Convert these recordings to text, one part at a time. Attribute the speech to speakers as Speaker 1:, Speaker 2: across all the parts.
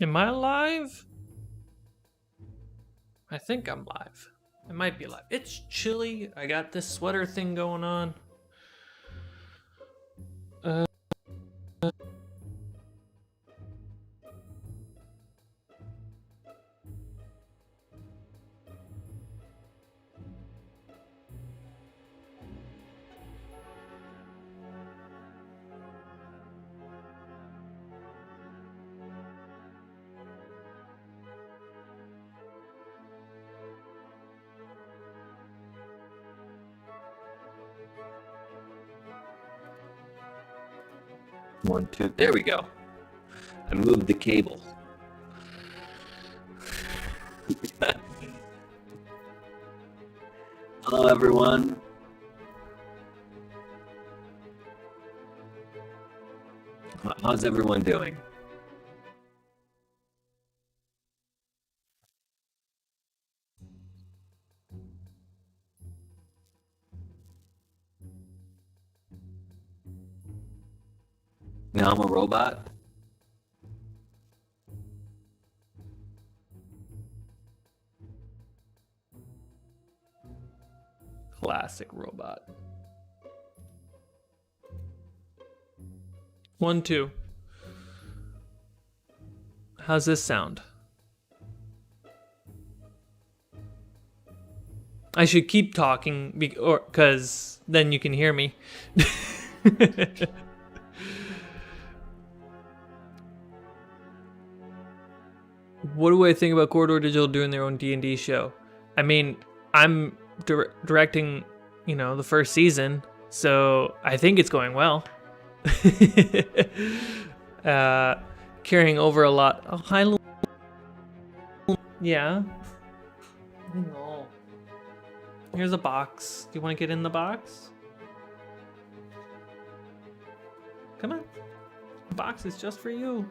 Speaker 1: Am I live? I think I'm live. I might be live. It's chilly. I got this sweater thing going on.
Speaker 2: One, two. There we go. I moved the cable. Hello, everyone. How's everyone doing? Now I'm a robot.
Speaker 1: Classic robot. 1, 2. How's this sound? I should keep talking because then you can hear me. What do I think about Corridor Digital doing their own D&D show? I mean, I'm directing, the first season, so I think it's going well. Carrying over a lot. Oh, hi, yeah. I know. Here's a box. Do you want to get in the box? Come on. The box is just for you.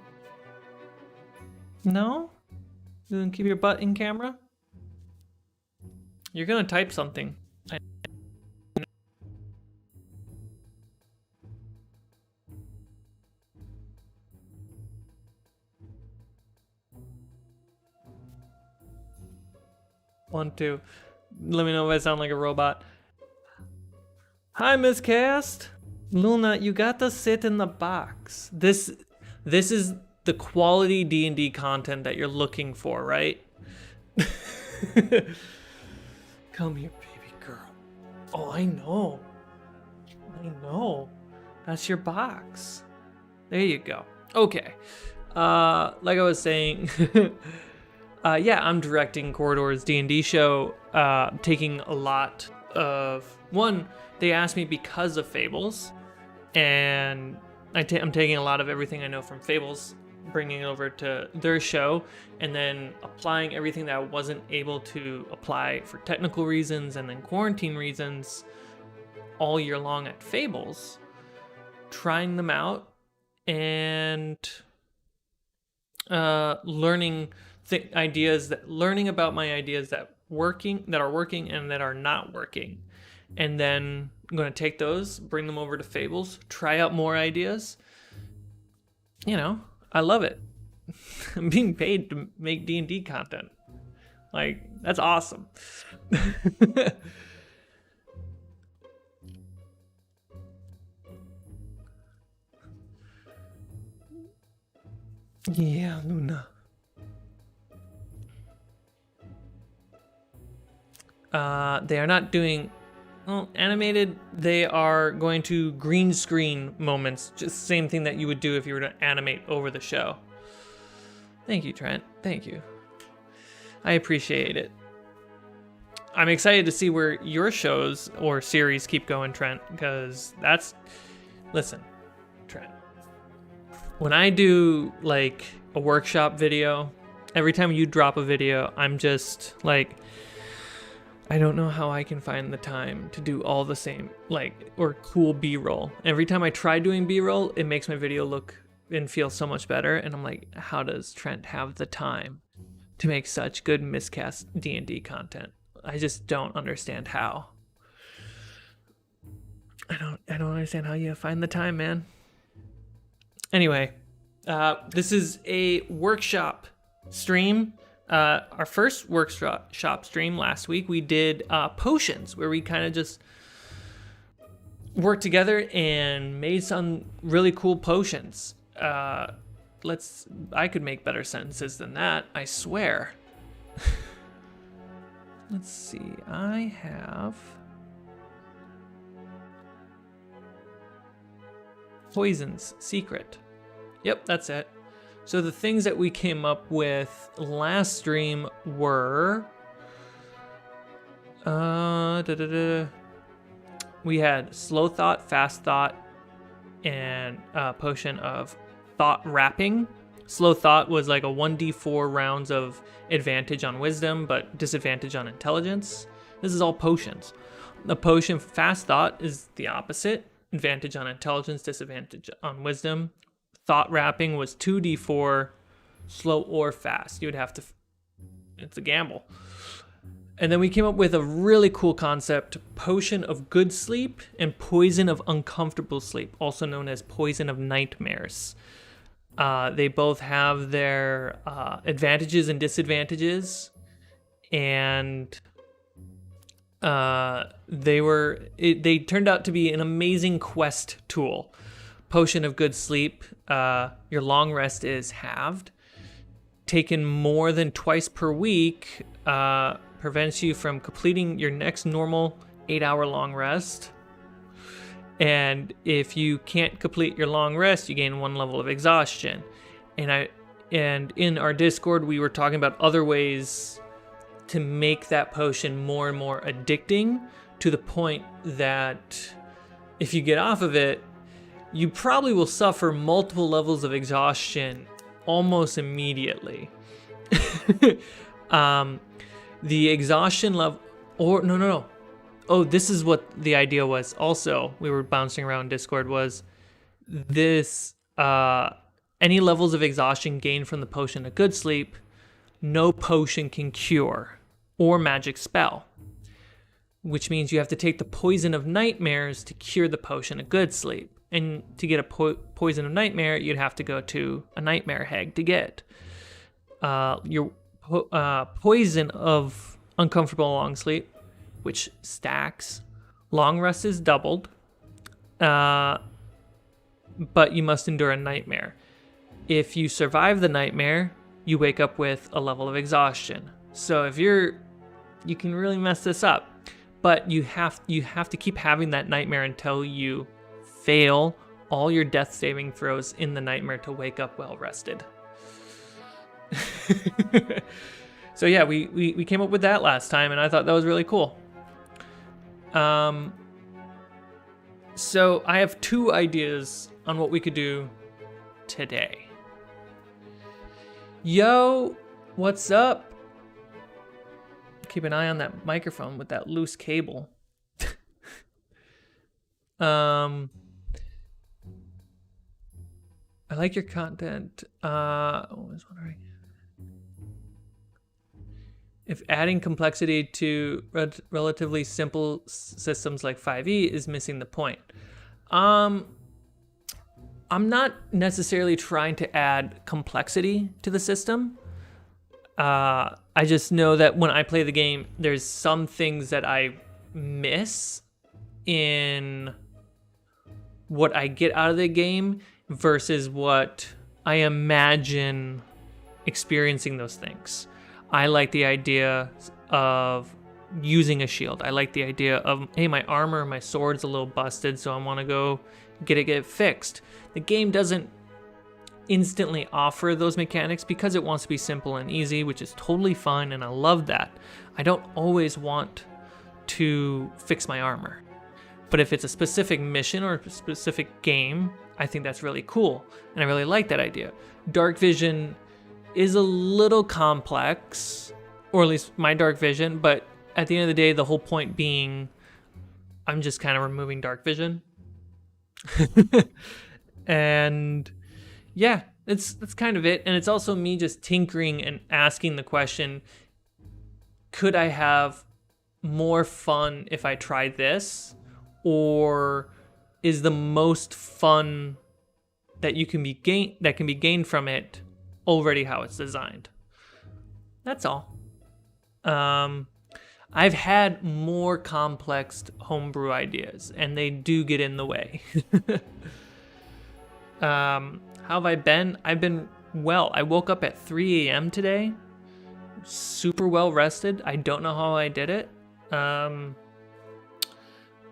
Speaker 1: No? You gonna keep your butt in camera? You're gonna type something. One, two. Let me know if I sound like a robot. Hi, Miss Cast. Luna, you got to sit in the box. This is the quality D&D content that you're looking for, right? Come here, baby girl. Oh, I know. That's your box. There you go. Okay. Like I was saying, yeah, I'm directing Corridor's D&D show, taking a lot of... One, they asked me because of Fables, and I'm taking a lot of everything I know from Fables, bringing it over to their show, and then applying everything that I wasn't able to apply for technical reasons and then quarantine reasons all year long at Fables, trying them out and learning about my ideas that are working and that are not working, and then I'm going to take those, bring them over to Fables, try out more ideas. I love it. I'm being paid to make D&D content. Like, that's awesome. Yeah, Luna. They are not doing animated. They are going to green screen moments, just the same thing that you would do if you were to animate over the show. Thank you, Trent. Thank you. I appreciate it. I'm excited to see where your shows or series keep going, Trent, because listen, Trent. When I do like a workshop video, every time you drop a video, I'm just like, I don't know how I can find the time to do all the same, or cool B-roll. Every time I try doing B-roll, it makes my video look and feel so much better. And I'm like, how does Trent have the time to make such good miscast D&D content? I just don't understand how. I don't understand how you find the time, man. Anyway, This is a workshop stream. Our first workshop stream last week, we did potions, where we kind of just worked together and made some really cool potions. I could make better sentences than that, I swear. Let's see, I have poisons secret. Yep, that's it. So the things that we came up with last stream were we had slow thought, fast thought, and a potion of thought wrapping. Slow thought was like a 1d4 rounds of advantage on wisdom, but disadvantage on intelligence. This is all potions. The potion fast thought is the opposite. Advantage on intelligence, disadvantage on wisdom. Thought wrapping was 2d4, slow or fast. You would have to, it's a gamble. And then we came up with a really cool concept, potion of good sleep and poison of uncomfortable sleep, also known as poison of nightmares. They both have their advantages and disadvantages, and they turned out to be an amazing quest tool. Potion of good sleep, your long rest is halved. Taken more than twice per week, prevents you from completing your next normal 8-hour long rest. And if you can't complete your long rest, you gain 1 level of exhaustion. And in our Discord, we were talking about other ways to make that potion more and more addicting, to the point that if you get off of it, you probably will suffer multiple levels of exhaustion almost immediately. The exhaustion level, or no. Oh, this is what the idea was. Also, we were bouncing around Discord, was this, any levels of exhaustion gained from the potion of good sleep, no potion can cure, or magic spell. Which means you have to take the poison of nightmares to cure the potion of good sleep. And to get a poison of nightmare, you'd have to go to a nightmare hag to get. Your poison of uncomfortable long sleep, which stacks. Long rest is doubled, but you must endure a nightmare. If you survive the nightmare, you wake up with a level of exhaustion. So if you can really mess this up, but you have to keep having that nightmare until you fail all your death saving throws in the nightmare to wake up well rested. So yeah, we came up with that last time, and I thought that was really cool. So I have 2 ideas on what we could do today. Yo, what's up? Keep an eye on that microphone with that loose cable. I like your content. I was wondering if adding complexity to relatively simple systems like 5e is missing the point. I'm not necessarily trying to add complexity to the system. I just know that when I play the game, there's some things that I miss in what I get out of the game versus what I imagine experiencing those things. I like the idea of using a shield. I like the idea of, hey, my armor, my sword's a little busted, so I want to go get it fixed. The game doesn't instantly offer those mechanics because it wants to be simple and easy, which is totally fine, and I love that. I don't always want to fix my armor. But if it's a specific mission or a specific game, I think that's really cool, and I really like that idea. Dark vision is a little complex, or at least my dark vision, but at the end of the day, the whole point being I'm just kind of removing dark vision. And yeah, that's kind of it. And it's also me just tinkering and asking the question, could I have more fun if I tried this? Or is the most fun that can be gained from it already how it's designed. That's all. I've had more complex homebrew ideas, and they do get in the way. How have I been? I've been well. I woke up at 3 a.m. today, super well rested. I don't know how I did it,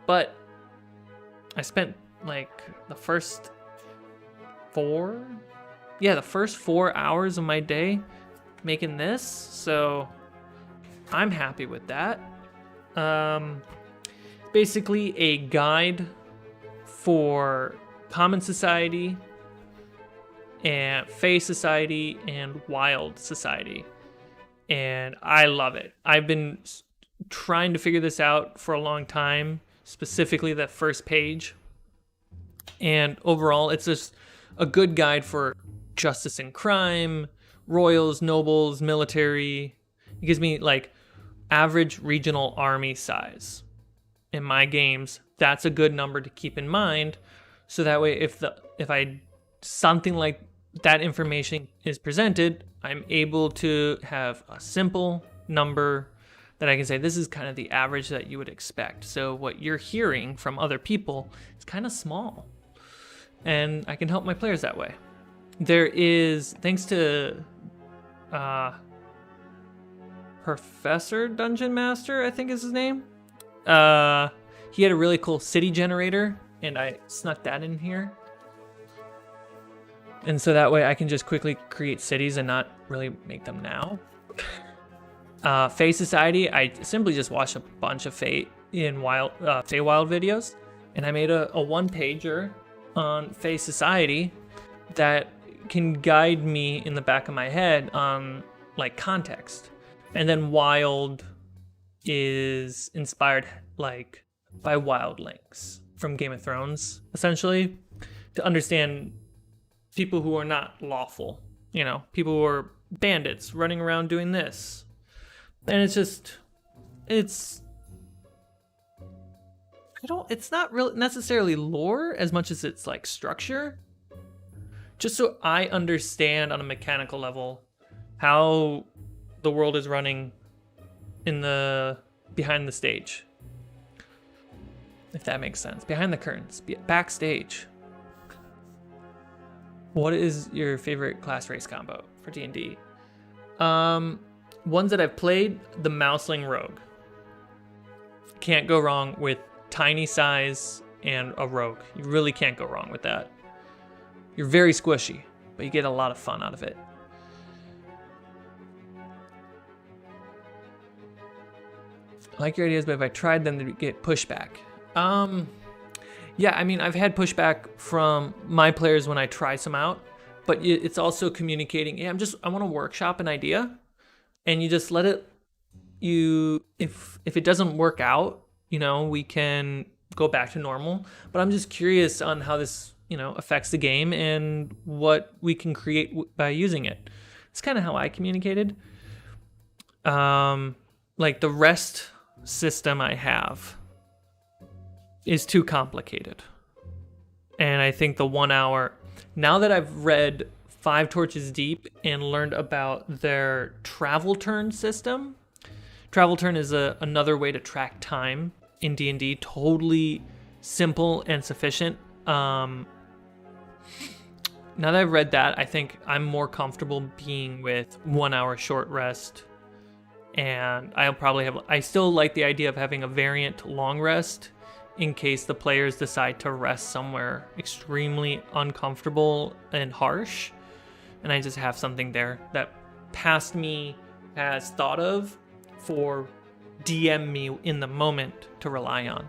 Speaker 1: but I spent like the first 4 hours of my day making this, so I'm happy with that. Basically a guide for Common Society and Fey Society and Wild Society, and I love it. I've been trying to figure this out for a long time, specifically that first page, and overall it's just a good guide for justice and crime, royals, nobles, military. It gives me like average regional army size in my games. That's a good number to keep in mind, so that way if something like that information is presented, I'm able to have a simple number that I can say this is kind of the average that you would expect. So what you're hearing from other people is kind of small, and I can help my players that way. There is, thanks to Professor Dungeon Master, I think is his name. He had a really cool city generator, and I snuck that in here. And so that way I can just quickly create cities and not really make them now. Fey Society, I simply just watched a bunch of Feywild videos, and I made a one-pager on Fey Society that can guide me in the back of my head on like context. And then Wild is inspired like by wildlings from Game of Thrones, essentially, to understand people who are not lawful, people who are bandits running around doing this. And it's not really necessarily lore as much as it's like structure, just so I understand on a mechanical level how the world is running behind the stage, if that makes sense. Behind the curtains, backstage. What is your favorite class race combo for D&D? Ones that I've played, the Mouseling Rogue. Can't go wrong with tiny size and a rogue. You really can't go wrong with that. You're very squishy, but you get a lot of fun out of it. I like your ideas, but if I tried them, they'd get pushback. Yeah, I mean, I've had pushback from my players when I try some out, but it's also communicating, I want to workshop an idea, and you just let it, if it doesn't work out, we can go back to normal, but I'm just curious on how this, affects the game and what we can create by using it. It's kind of how I communicated. Like the rest system I have is too complicated. And I think the 1 hour, now that I've read 5 Torches Deep and learned about their travel turn system, travel turn is another way to track time in D&D, totally simple and sufficient. Now that I've read that, I think I'm more comfortable being with 1 hour short rest. And I still like the idea of having a variant long rest in case the players decide to rest somewhere extremely uncomfortable and harsh. And I just have something there that past me has thought of for DM me in the moment to rely on.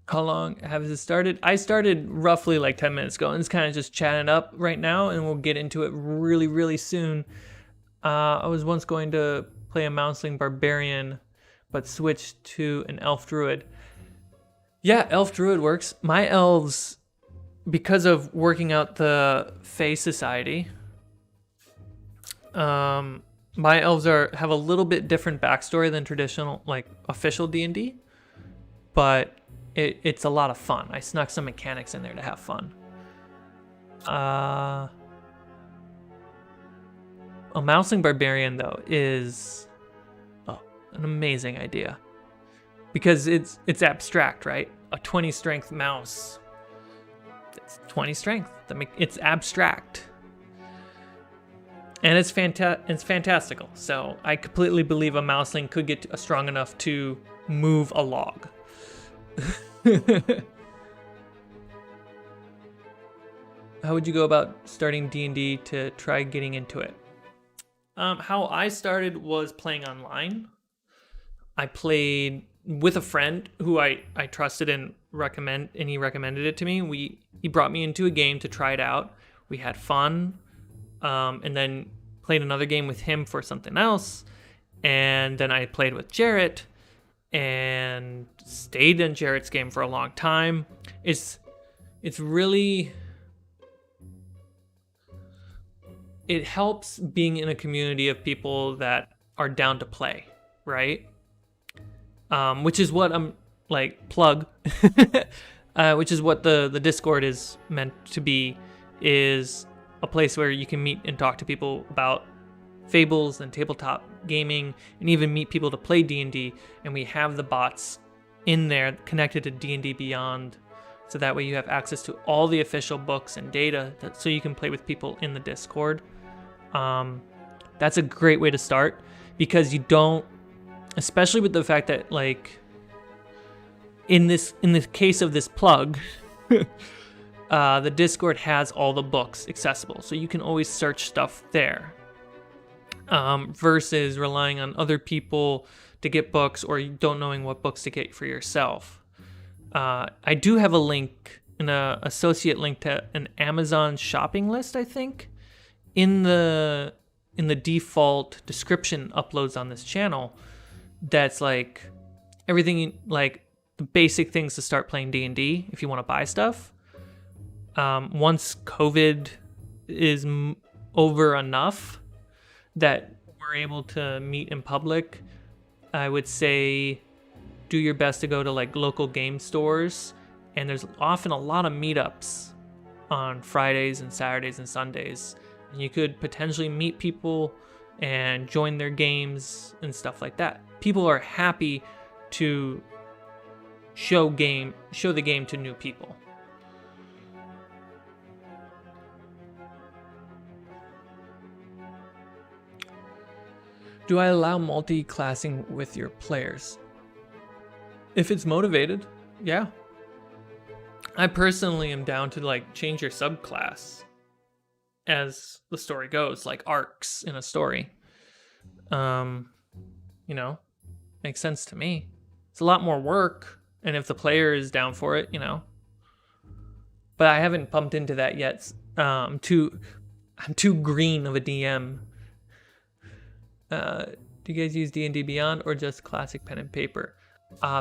Speaker 1: How long has it started? I started roughly like 10 minutes ago, and it's kind of just chatting up right now, and we'll get into it really, really soon. I was once going to play a Mouseling Barbarian, but switched to an Elf Druid. Yeah, Elf Druid works. My elves, because of working out the Fey Society, my my elves have a little bit different backstory than traditional, like official D&D, but it's a lot of fun. I snuck some mechanics in there to have fun. A Mouseling Barbarian, though, is an amazing idea because it's abstract, right? A 20 strength mouse. It's 20 strength. It's abstract. And it's fantastical. So I completely believe a Mouseling could get strong enough to move a log. How would you go about starting D&D to try getting into it? How I started was playing online. I played with a friend who I trusted and he recommended it to me. He brought me into a game to try it out. We had fun, and then played another game with him for something else, and then I played with Jarrett and stayed in Jarrett's game for a long time. It's really, it helps being in a community of people that are down to play, right? Which is what I'm like plug, which is what the Discord is meant to be, is a place where you can meet and talk to people about fables and tabletop gaming, and even meet people to play D&D. And we have the bots in there connected to D&D Beyond, so that way you have access to all the official books and data, so you can play with people in the Discord. That's a great way to start, because you don't, especially with the fact that, like, in the case of this plug, the Discord has all the books accessible, so you can always search stuff there, versus relying on other people to get books, or you don't knowing what books to get for yourself. I do have a link, an associate link to an Amazon shopping list, I think, in the default description uploads on this channel. That's like everything, like the basic things to start playing D&D if you want to buy stuff. Once COVID is over enough that we're able to meet in public, I would say do your best to go to like local game stores, and there's often a lot of meetups on Fridays and Saturdays and Sundays, and you could potentially meet people and join their games and stuff like that. People are happy to show the game to new people. Do I allow multi-classing with your players? If it's motivated, yeah. I personally am down to like change your subclass as the story goes, like arcs in a story. You know, makes sense to me. It's a lot more work, and if the player is down for it, you know. But I haven't bumped into that yet. I'm too green of a DM. Do you guys use D&D Beyond or just classic pen and paper?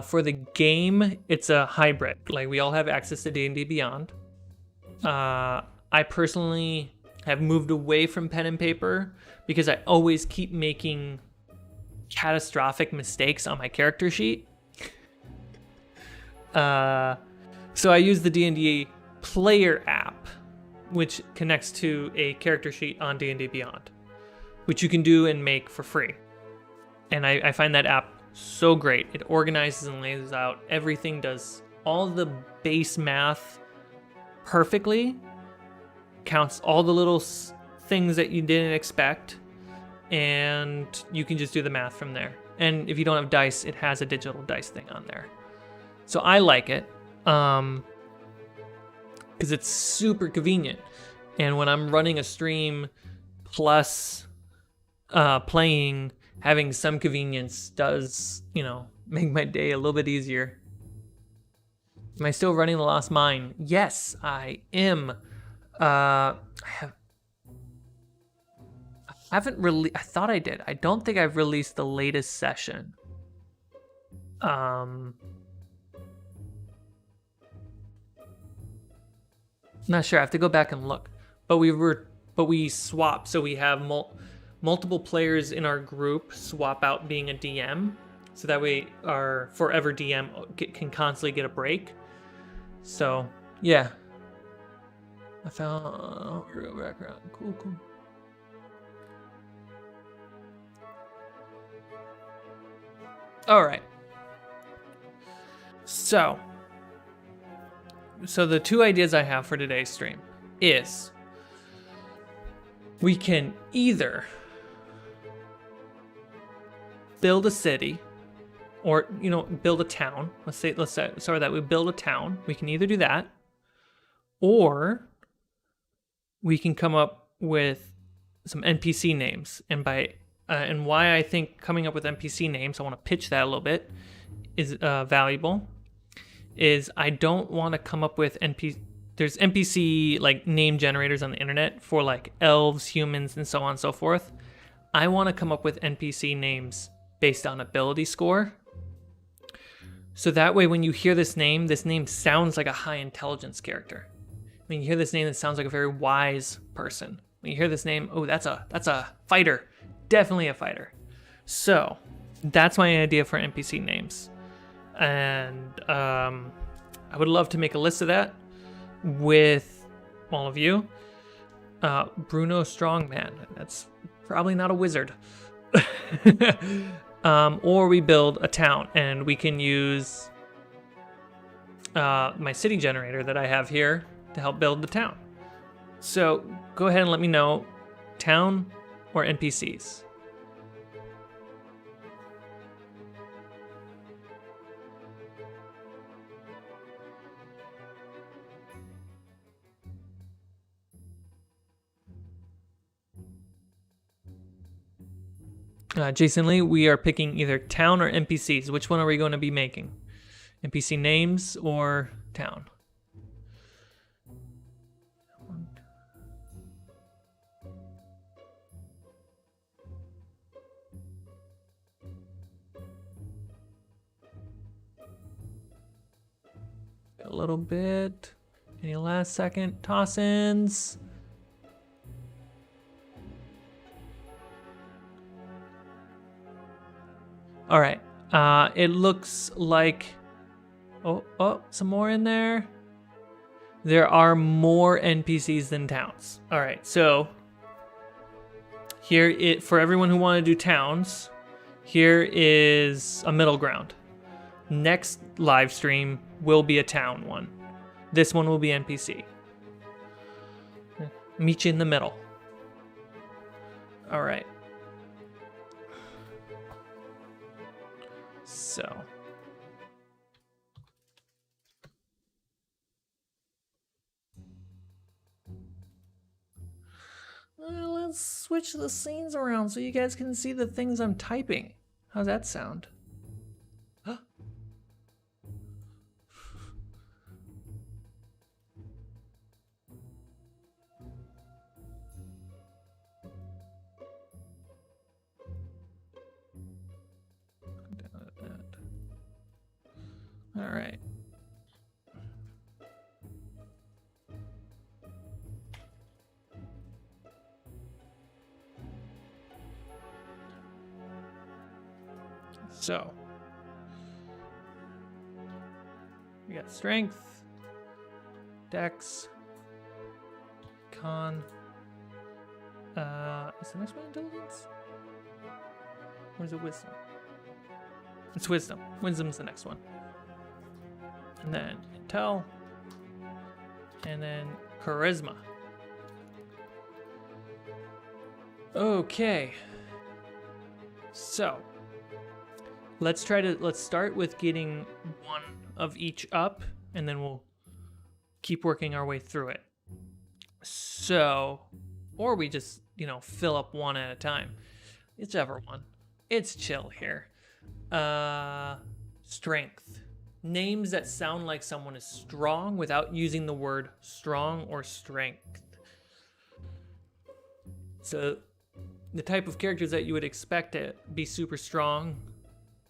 Speaker 1: For the game, it's a hybrid. Like, we all have access to D&D Beyond. I personally have moved away from pen and paper because I always keep making catastrophic mistakes on my character sheet. So I use the D&D player app, which connects to a character sheet on D&D Beyond, which you can do and make for free. And I find that app so great. It organizes and lays out everything, does all the base math perfectly, counts all the little things that you didn't expect, and you can just do the math from there. And if you don't have dice, it has a digital dice thing on there. So I like it, because it's super convenient. And when I'm running a stream plus playing, having some convenience does, you know, make my day a little bit easier. Am I still running The Lost Mine? Yes, I am. I haven't really. I thought I did. I don't think I've released the latest session. Not sure. I have to go back and look. But we swapped, so we have multiple players in our group swap out being a DM, so that way our forever DM can constantly get a break. So yeah, I found real background. Cool. All right. So the two ideas I have for today's stream is we can either build a city or, build a town. Let's start with that. We build a town. We can either do that, or we can come up with some NPC names. And and why I think coming up with NPC names, I want to pitch that a little bit, is valuable. Is I don't want to come up with there's NPC like name generators on the internet for like elves, humans, and so on and so forth. I want to come up with NPC names based on ability score. So that way when you hear this name sounds like a high intelligence character. When you hear this name, it sounds like a very wise person. When you hear this name, oh, that's a fighter. Definitely a fighter. So that's my idea for NPC names. And I would love to make a list of that with all of you. Bruno Strongman. That's probably not a wizard. Or we build a town, and we can use my city generator that I have here to help build the town. So go ahead and let me know, town or NPCs. Jason Lee, we are picking either town or NPCs. Which one are we going to be making? NPC names or town? A little bit. Any last second toss-ins? All right. It looks like... Oh, some more in there. There are more NPCs than towns. All right, so here, for everyone who want to do towns, here is a middle ground. Next live stream will be a town one. This one will be NPC. Meet you in the middle. All right. So. Let's switch the scenes around so you guys can see the things I'm typing. How's that sound? All right. So, we got strength, dex, con. Is the next one intelligence? Or is it wisdom? It's wisdom. Wisdom's the next one. And then intel. And then charisma. Okay. So, let's start with getting one of each up, and then we'll keep working our way through it. So, or we just, fill up one at a time. Whichever one. It's chill here. Strength. Names that sound like someone is strong without using the word strong or strength. So, the type of characters that you would expect to be super strong,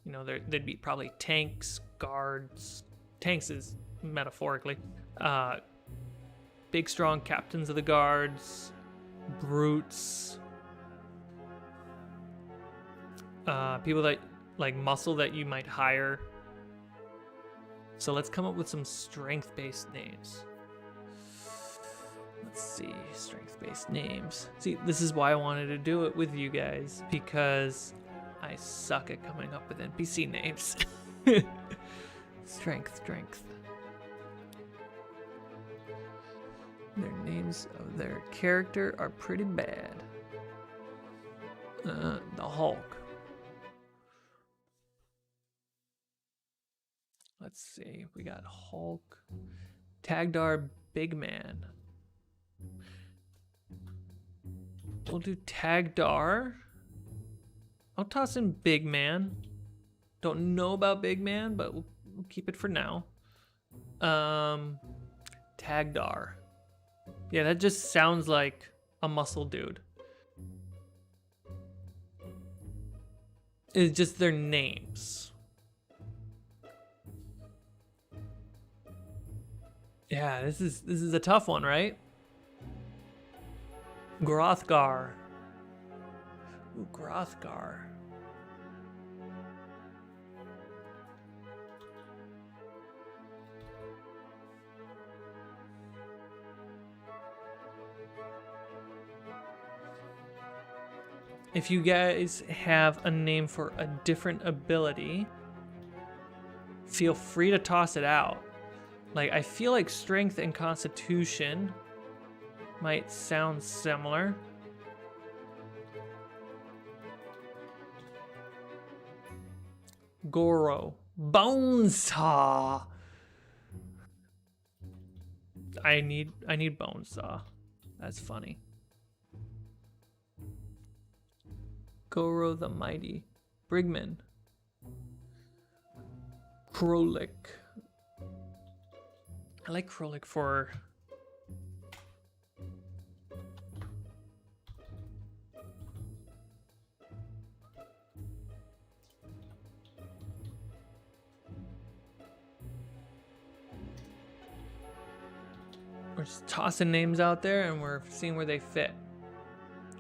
Speaker 1: they'd be probably tanks, guards. Tanks is metaphorically. Big, strong captains of the guards, brutes, people that like muscle that you might hire. So let's come up with some strength-based names. Let's see, strength-based names. See, this is why I wanted to do it with you guys, because I suck at coming up with NPC names. Strength. Their names of their character are pretty bad. The Hulk. Let's see, we got Hulk. Tagdar Big Man. We'll do Tagdar. I'll toss in Big Man. Don't know about Big Man, but we'll keep it for now. Tagdar. Yeah, that just sounds like a muscle dude. It's just their names. Yeah, this is a tough one, right? Grothgar. Ooh, Grothgar. If you guys have a name for a different ability, feel free to toss it out. Like, I feel like Strength and Constitution might sound similar. Goro. Bonesaw. I need Bonesaw. That's funny. Goro the Mighty. Brigman. Krolik. I like Krolik for... We're just tossing names out there and we're seeing where they fit.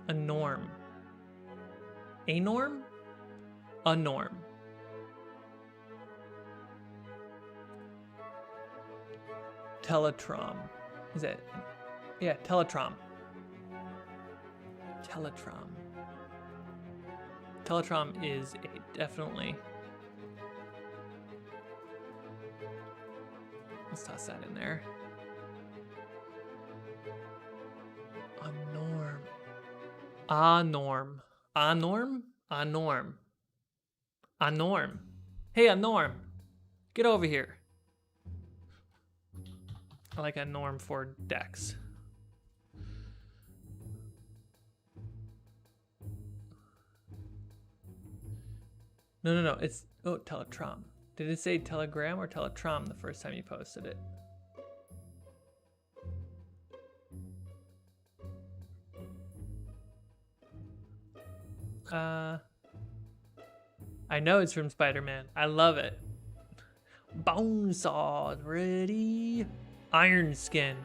Speaker 1: A norm. A norm? A norm. Teletrom. Is it? Yeah, Teletrom. Teletrom. Teletrom is a definitely. Let's toss that in there. A norm. A norm. A norm? A norm. A norm. Hey, a norm. Get over here. I like a norm for Dex. No. It's, oh, Teletrom. Did it say Telegram or Teletrom the first time you posted it? I know it's from Spider-Man. I love it. Bonesaw ready. Iron Skin.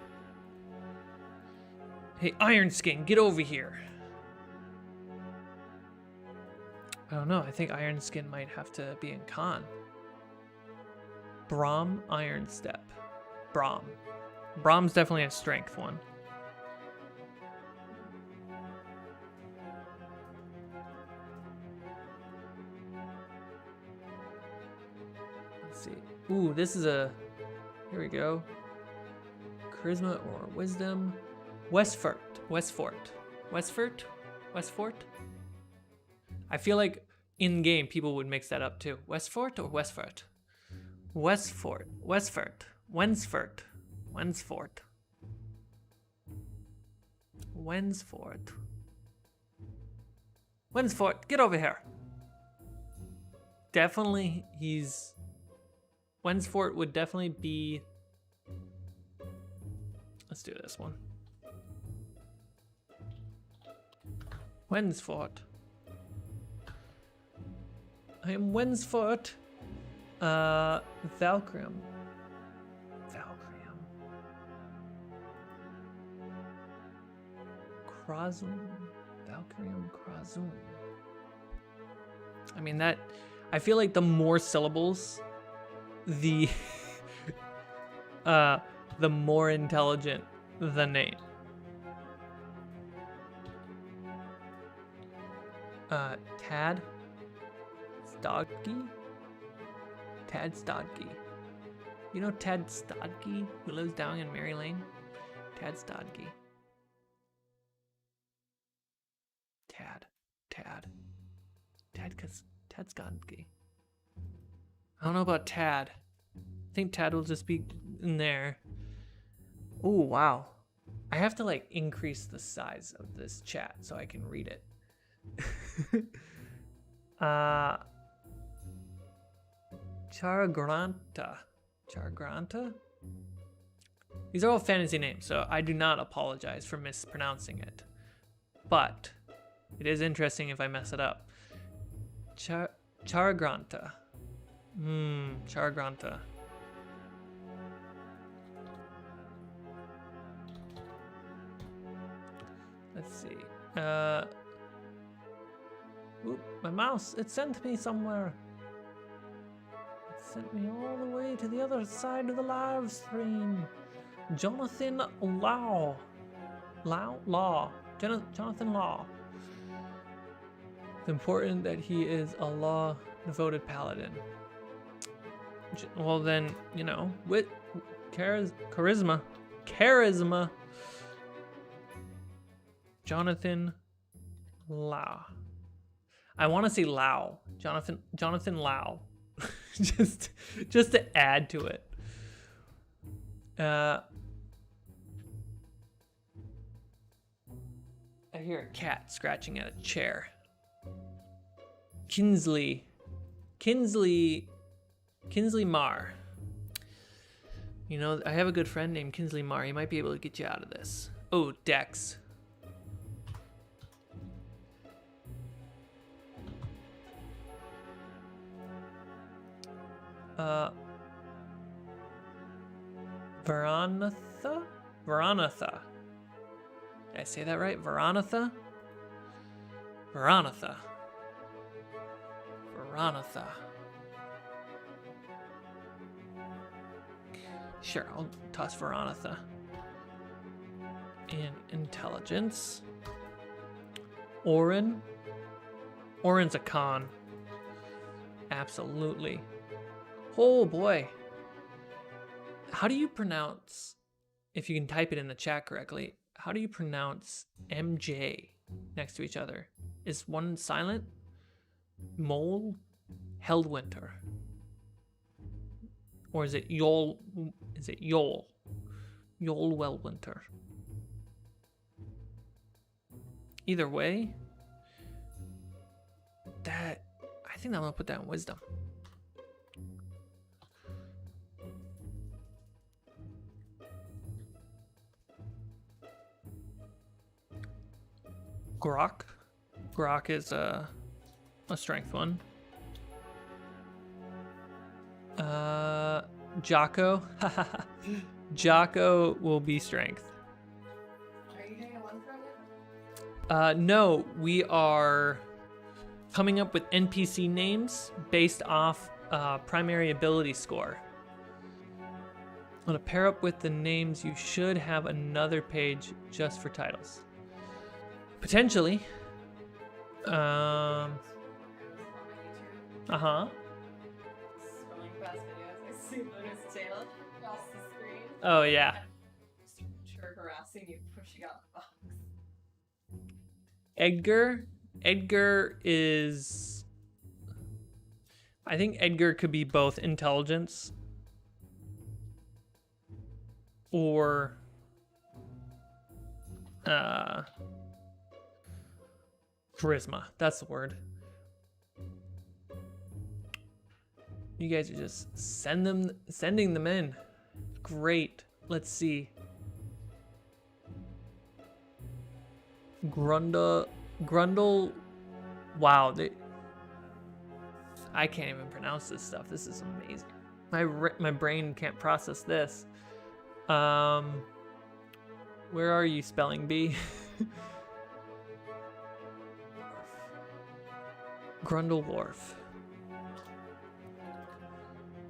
Speaker 1: Hey, Iron Skin, get over here. I don't know. I think Iron Skin might have to be in con. Braum, Iron Step. Braum. Braum's definitely a strength one. Let's see. Ooh, this is a... Here we go. Charisma or Wisdom. Westfort. I feel like in game people would mix that up too. Westfort or Westfort? Westfort. Wensfort, get over here. Definitely he's... Wensfort would definitely be... Let's do this one. Wensfort. I am Wensfort. Valkyrium. Krazum. Valkyrium Krazum. I mean, that, I feel like the more syllables, the the more intelligent the name. Tad Stodgy? Tad Stodgy. You know Tad Stodgy, who lives down in Mary Lane? Tad Stodgy. Tad Stodgy. I don't know about Tad. I think Tad will just be in there. Oh, wow. I have to like increase the size of this chat so I can read it. Charagranta? These are all fantasy names, so I do not apologize for mispronouncing it. But it is interesting if I mess it up. Charagranta. Charagranta. Let's see. Oop, my mouse, it sent me somewhere. It sent me all the way to the other side of the live stream. Jonathan Law. Jonathan Law. It's important that he is a law-devoted paladin. Well then, you know, with charisma. Jonathan Lau. I want to say Lau. Jonathan Lau. just to add to it. I hear a cat scratching at a chair. Kinsley Marr. You know, I have a good friend named Kinsley Marr. He might be able to get you out of this. Oh, Dex. Veranatha. Did I say that right? Veranatha. Sure, I'll toss Veranatha. In intelligence. Orin's a con. Absolutely. Oh boy. How do you pronounce, if you can type it in the chat correctly, how do you pronounce MJ next to each other? Is one silent? Mole? Heldwinter. Or is it Yol? Is it Yol? Yol Wellwinter. Either way, I think I'm gonna put that in wisdom. Grok is a strength one. Jocko. Jocko will be strength.
Speaker 3: Are you doing a one from it?
Speaker 1: No, we are coming up with NPC names based off primary ability score. I'm gonna pair up with the names. You should have another page just for titles. Potentially.
Speaker 3: Uh-huh. Scrolling past videos, I see Luna's tail across the screen.
Speaker 1: Oh yeah.
Speaker 3: Just her harassing you, pushing out the box.
Speaker 1: Edgar is... I think Edgar could be both intelligence or charisma. That's the word. You guys are just sending them in. Great. Let's see. Grundle. Wow, I can't even pronounce this stuff. This is amazing. My brain can't process this. Where are you, spelling bee? Grundle Wharf.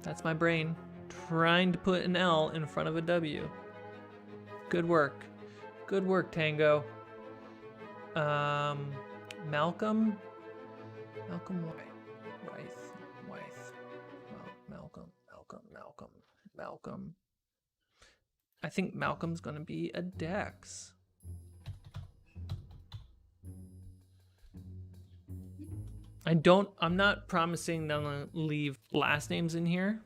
Speaker 1: That's my brain trying to put an L in front of a W. Good work. Good work, Tango. Malcolm? Malcolm Wythe. Well, Malcolm. I think Malcolm's gonna be a Dex. I'm not promising them to leave last names in here.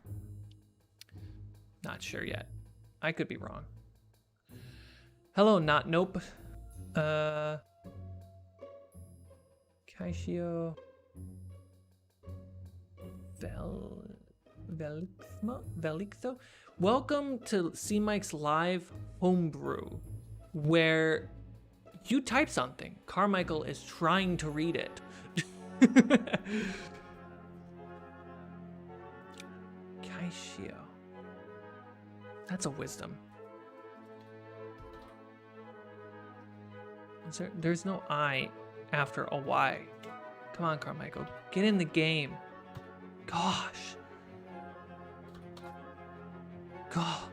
Speaker 1: Not sure yet. I could be wrong. Hello, not nope. Kaishio Velixo. Welcome to Cmike's live homebrew, where you type something. Carmichael is trying to read it. Kaishio. That's a wisdom. There's no I after a Y. Come on, Carmichael. Get in the game. Gosh. God.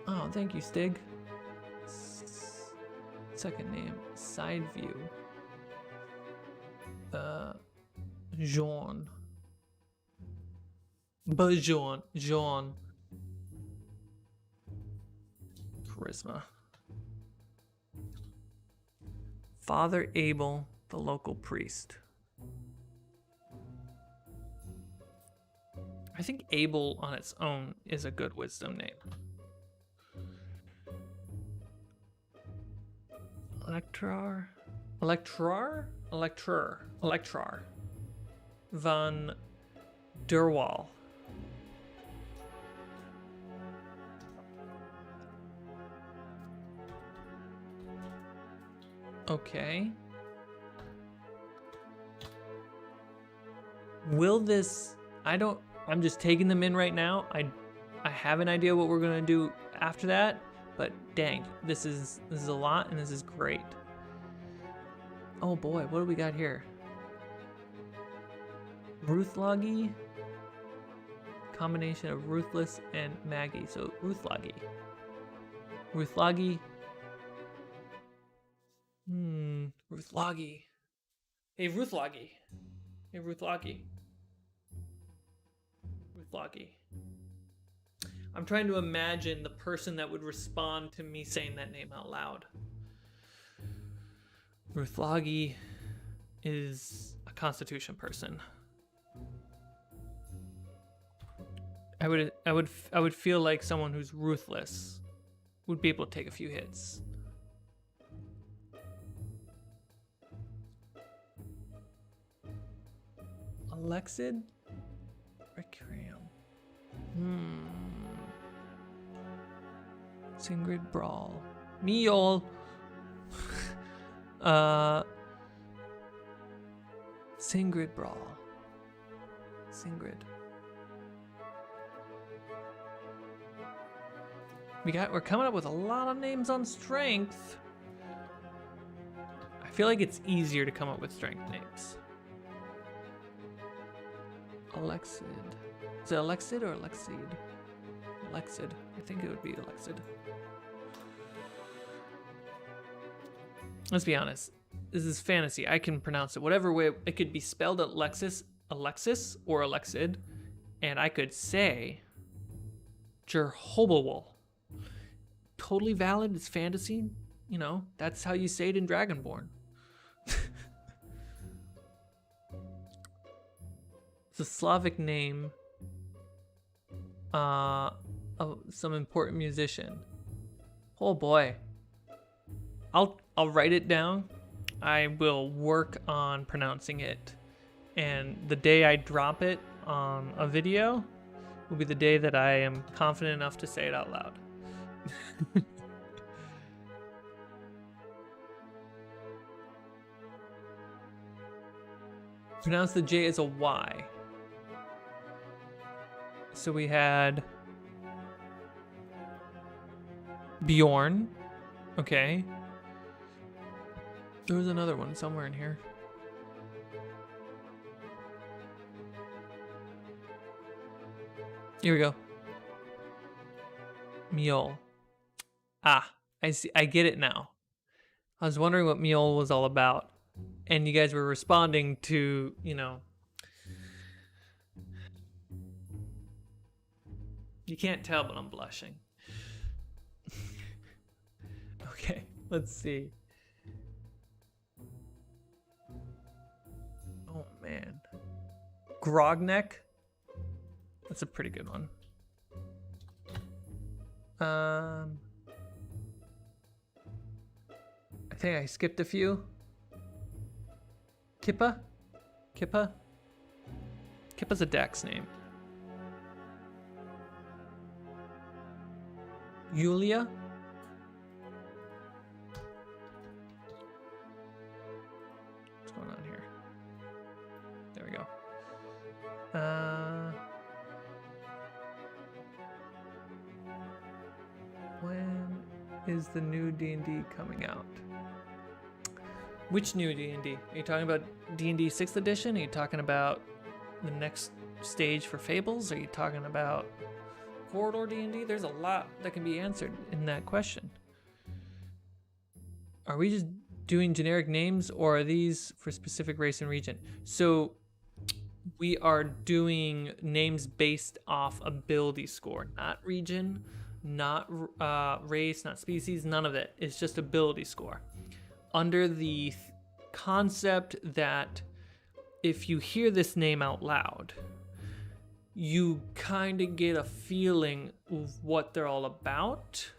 Speaker 1: Oh, thank you, Stig. Second name, side view. Jean. Jean. Charisma. Father Abel, the local priest. I think Abel on its own is a good wisdom name. Electrar. Van Derwal. Okay. Will this... I'm just taking them in right now. I have an idea what we're gonna do after that, but dang, this is a lot and this is great. Oh boy, what do we got here? Ruthloggy. Combination of Ruthless and Maggie. So Ruthloggy. Ruthloggy. Ruthloggy. Hey, Ruthloggy. Hey, Ruthloggy. Ruthloggy. I'm trying to imagine the person that would respond to me saying that name out loud. Ruthloggy is a Constitution person. I would feel like someone who's ruthless would be able to take a few hits. Alexid? Requiem. Singrid Brawl. Meol. Singrid Brawl. Singrid. We're coming up with a lot of names on strength. I feel like it's easier to come up with strength names. Alexid. Is it Alexid or Alexid? Alexid. I think it would be Alexid. Let's be honest. This is fantasy. I can pronounce it whatever way. It could be spelled Alexis, or Alexid. And I could say Jerhobowal. Totally valid. It's fantasy. You know, that's how you say it in Dragonborn. It's a Slavic name of some important musician. Oh boy. I'll write it down. I will work on pronouncing it. And the day I drop it on a video will be the day that I am confident enough to say it out loud. Pronounce the J as a Y. So we had Bjorn, okay. There was another one somewhere in here. Here we go. Mule. Ah, I see. I get it now. I was wondering what Mule was all about. And you guys were responding to, you know. You can't tell, but I'm blushing. Okay, let's see. Oh, man. Grogneck? That's a pretty good one. I think I skipped a few. Kippa? Kippa? Kippa's a Dex name. Yulia? What's going on here? There we go. When is the new D&D coming out? Which new D&D? Are you talking about D&D 6th edition? Are you talking about the next stage for Fables? Are you talking about Corridor D&D? There's a lot that can be answered in that question. Are we just doing generic names, or are these for specific race and region? So we are doing names based off ability score, not region, not race, not species, none of it. It's just ability score. Under the concept that if you hear this name out loud, you kind of get a feeling of what they're all about.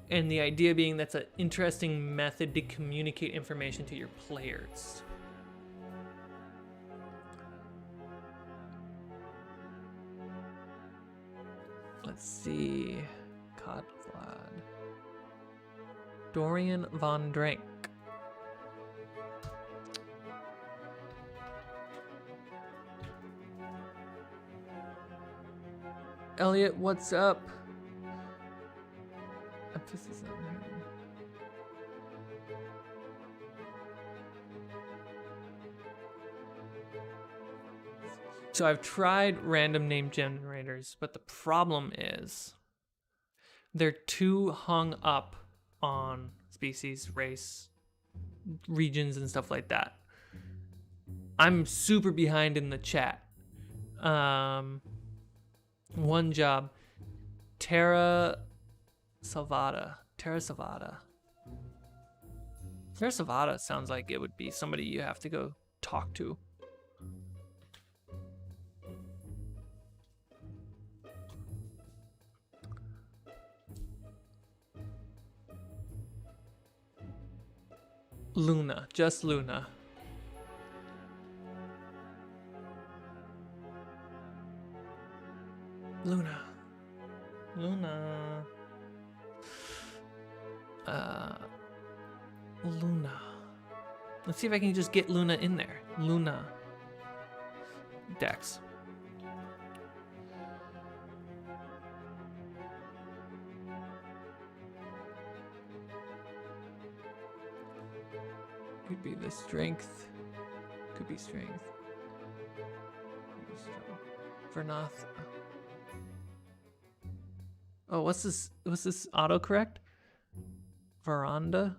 Speaker 1: And the idea being that's an interesting method to communicate information to your players. Let's see. Codflad. Dorian Von Drank. Elliot, what's up? Emphasis on him. So I've tried random name generators, but the problem is they're too hung up on species, race, regions, and stuff like that. I'm super behind in the chat. One job. Terra Salvata. Terra Salvata sounds like it would be somebody you have to go talk to. Luna, just Luna. Luna. Luna. Luna. Let's see if I can just get Luna in there. Luna. Dex. Could be the strength. Could be strength. Could be strong. Vernoth. Oh, what's this? What's this autocorrect? Veranda?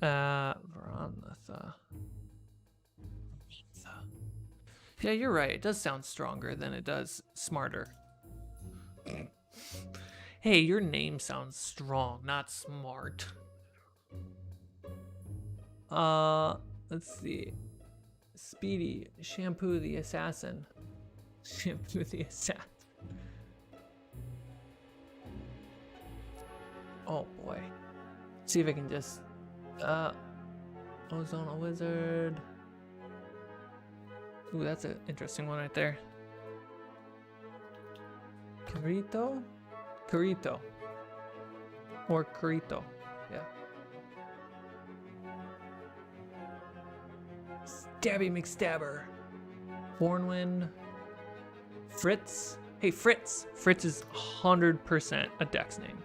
Speaker 1: Veranatha. Yeah, you're right. It does sound stronger than it does smarter. Hey, your name sounds strong, not smart. Let's see. Speedy, Shampoo the Assassin. Shampoo the Assassin. Oh boy. Let's see if I can just Ozona Wizard. Ooh, that's an interesting one right there. Carito? Carito. Or Carito. Yeah. Stabby McStabber. Hornwind. Fritz. Hey, Fritz. Fritz is 100% a Dex name.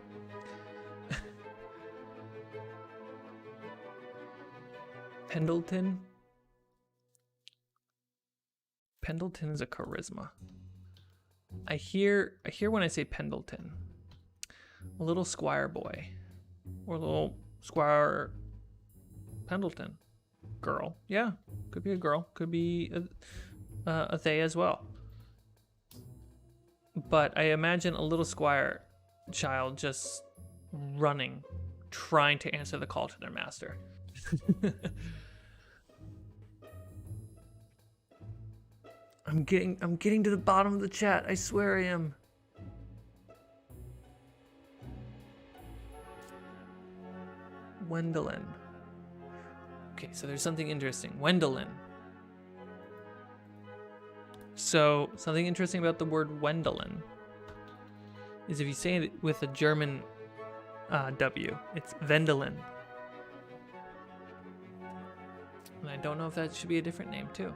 Speaker 1: Pendleton. Pendleton is a charisma. I hear when I say Pendleton, a little squire boy, or a little squire Pendleton girl. Yeah, could be a girl, could be a they as well. But I imagine a little squire child just running, trying to answer the call to their master. I'm getting to the bottom of the chat. I swear I am. Wendelin. Okay, so there's something interesting. Wendelin. So something interesting about the word Wendelin is if you say it with a German W, it's Wendelin. And I don't know if that should be a different name too.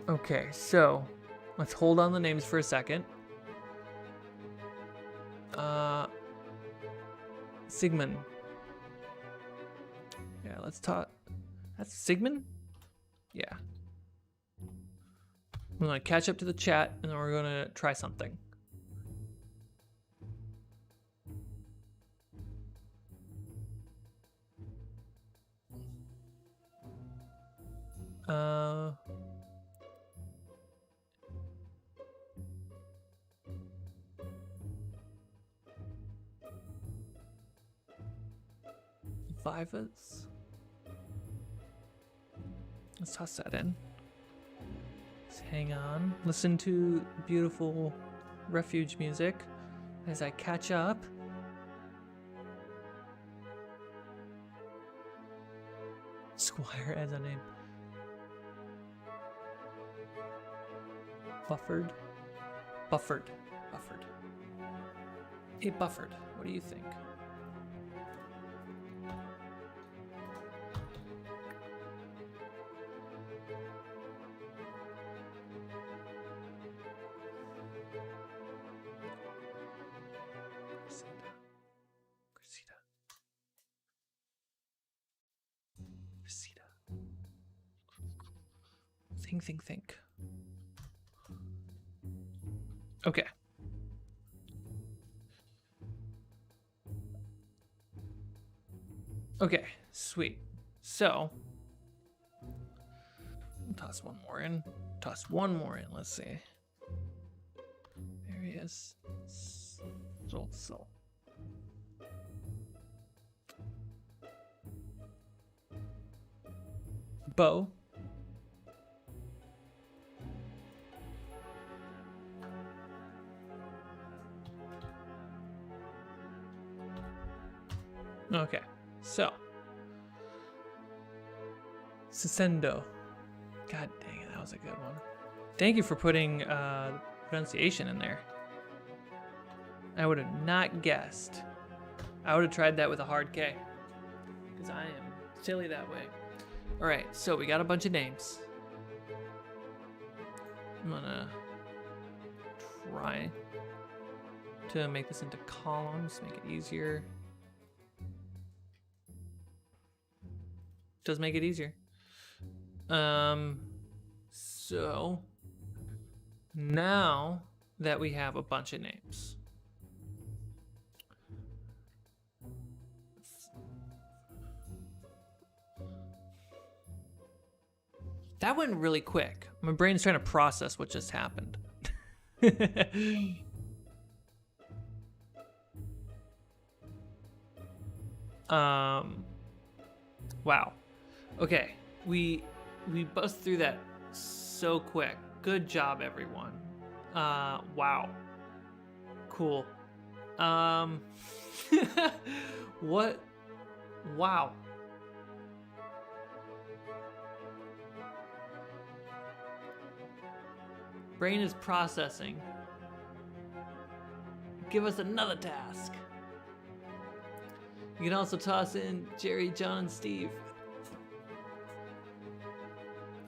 Speaker 1: Okay, so let's hold on the names for a second. Sigmund. Yeah, let's talk. That's Sigmund? Yeah. I'm gonna catch up to the chat and then we're gonna try something. Vivas. Let's toss that in. Let's hang on. Listen to beautiful refuge music as I catch up. Squire as a name. Buffered. Hey, Buffered, what do you think? Think. Okay. Okay, sweet. So, toss one more in. Let's see. Various so. Bow. Okay, so Sisendo. God dang it, that was a good one. Thank you for putting pronunciation in there. I would have not guessed. I would have tried that with a hard K, because I am silly that way. All right, so we got a bunch of names. I'm gonna try to make this into columns, make it easier. Does make it easier. So now that we have a bunch of names, that went really quick. My brain's trying to process what just happened. Wow. Okay, we buzzed through that so quick. Good job, everyone. Wow. Cool. What? Wow. Brain is processing. Give us another task. You can also toss in Jerry, John, and Steve.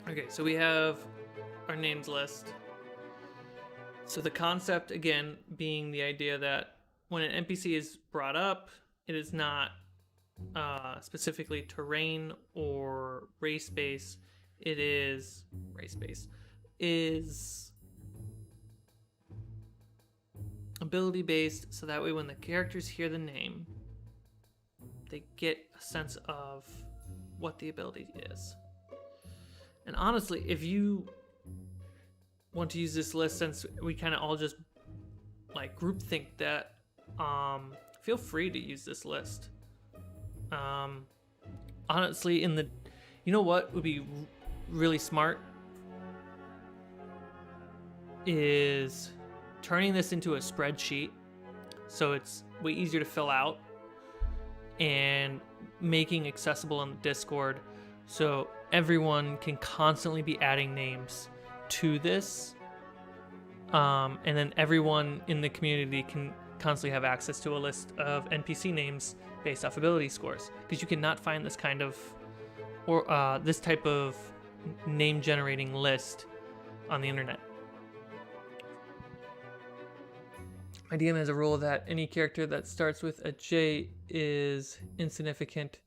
Speaker 1: Okay, so we have our names list. So the concept, again, being the idea that when an NPC is brought up, it is not specifically terrain or race base, it is race base is ability based, so that way when the characters hear the name, they get a sense of what the ability is. And honestly, if you want to use this list, since we kind of all just like groupthink that, feel free to use this list. Honestly, you know what would be really smart is turning this into a spreadsheet, so it's way easier to fill out, and making accessible on the Discord, so everyone can constantly be adding names to this, and then everyone in the community can constantly have access to a list of NPC names based off ability scores, because you cannot find this kind of this type of name generating list on the internet. My DM has a rule that any character that starts with a J is insignificant.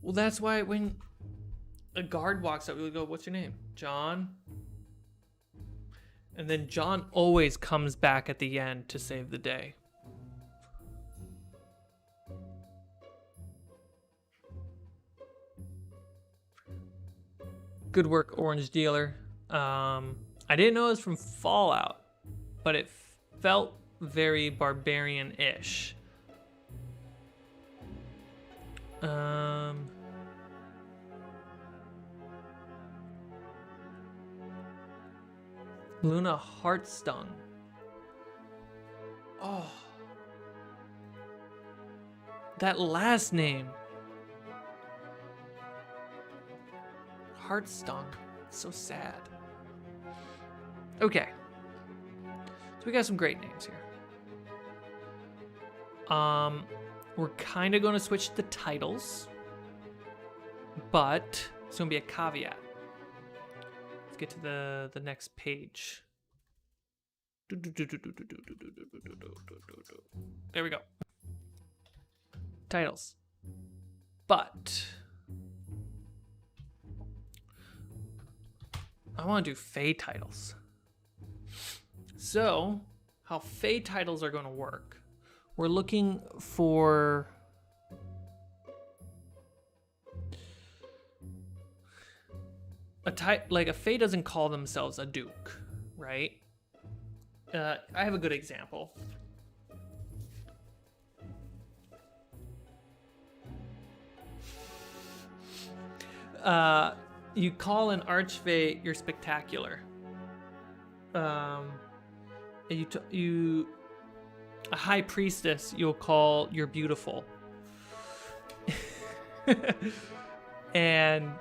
Speaker 1: Well, that's why when a guard walks up, we go, "What's your name?" "John." And then John always comes back at the end to save the day. Good work, Orange Dealer. I didn't know it was from Fallout, but it felt very barbarian-ish. Luna Heartstung. Oh. That last name. Heartstung. So sad. Okay. So we got some great names here. We're kind of going to switch the titles, but it's going to be a caveat. Let's get to the next page. There we go. Titles. But I want to do Fey titles. So, how Fey titles are going to work. We're looking for like a Fey doesn't call themselves a duke, right? I have a good example. You call an Archfey your spectacular. A high priestess you'll call your beautiful. And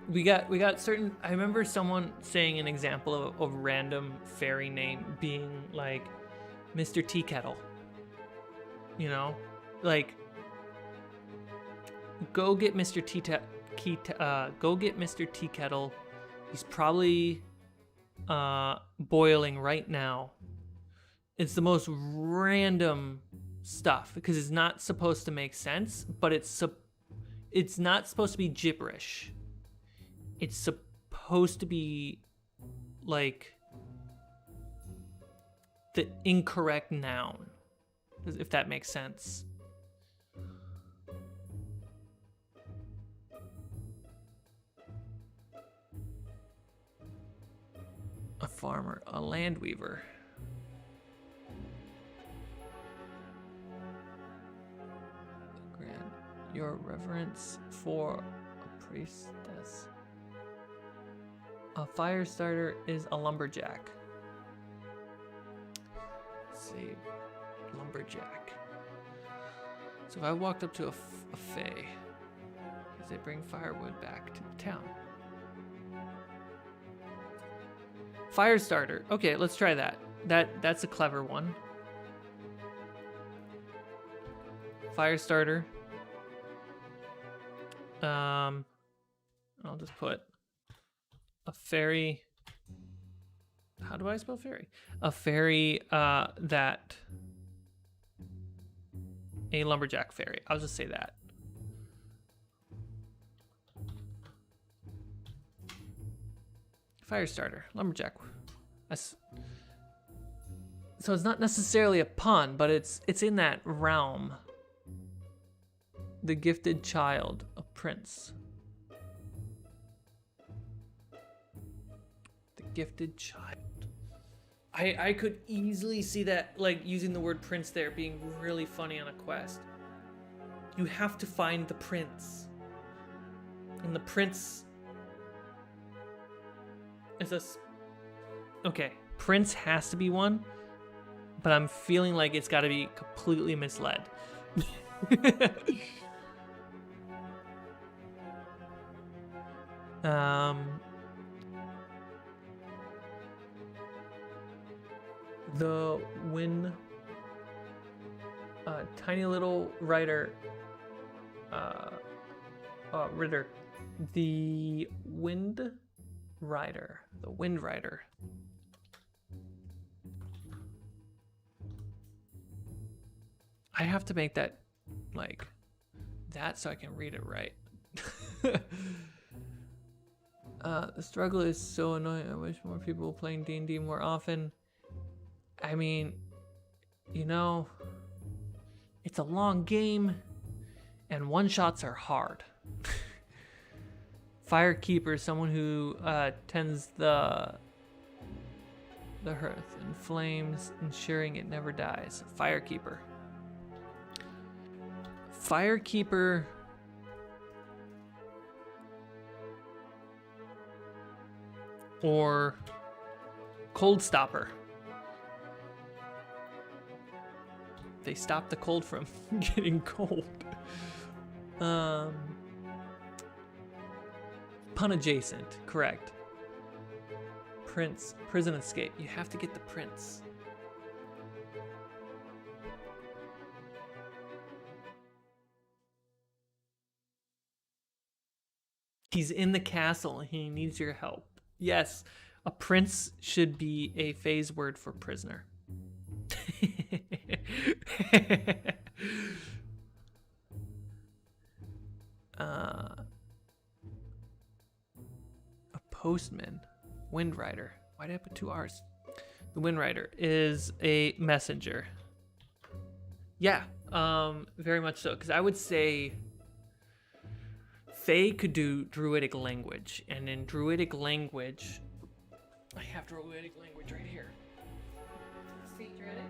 Speaker 1: we got certain. I remember someone saying an example of a random fairy name being like Mr. Tea Kettle. You know, like go get Mr. Go get Mr. Tea Kettle. He's probably boiling right now. It's the most random stuff because it's not supposed to make sense, but it's not supposed to be gibberish. It's supposed to be like the incorrect noun, if that makes sense. A farmer, a land weaver. Grant your reverence for a priestess. A fire starter is a lumberjack. Let's see, lumberjack. So if I walked up to a Fey, because they bring firewood back to the town. Fire starter. Okay, let's try that. That's a clever one. Fire starter. I'll just put a fairy. How do I spell fairy? A fairy that a lumberjack fairy. I'll just say that. Firestarter, lumberjack. So it's not necessarily a pun, but it's in that realm. The gifted child, a prince. The gifted child. I could easily see that, like, using the word prince there being really funny on a quest. You have to find the prince. And the prince is okay, prince has to be one, but I'm feeling like it's got to be completely misled. The wind, tiny little rider, ritter, the wind rider, the wind rider. I have to make that like that so I can read it right. The struggle is so annoying. I wish more people were playing D&D more often. I mean, you know, it's a long game and one-shots are hard. Firekeeper, someone who tends the hearth and flames, ensuring it never dies. Firekeeper. Firekeeper. Or cold stopper. They stop the cold from getting cold. Pun adjacent, correct. Prince, prison escape. You have to get the prince. He's in the castle and he needs your help. Yes, a prince should be a phase word for prisoner. A postman, wind rider. Why did I put 2 R's? The wind rider is a messenger. Yeah, very much so. Because I would say Fae could do druidic language, and in druidic language, I have druidic language right here.
Speaker 3: Speak Druidic?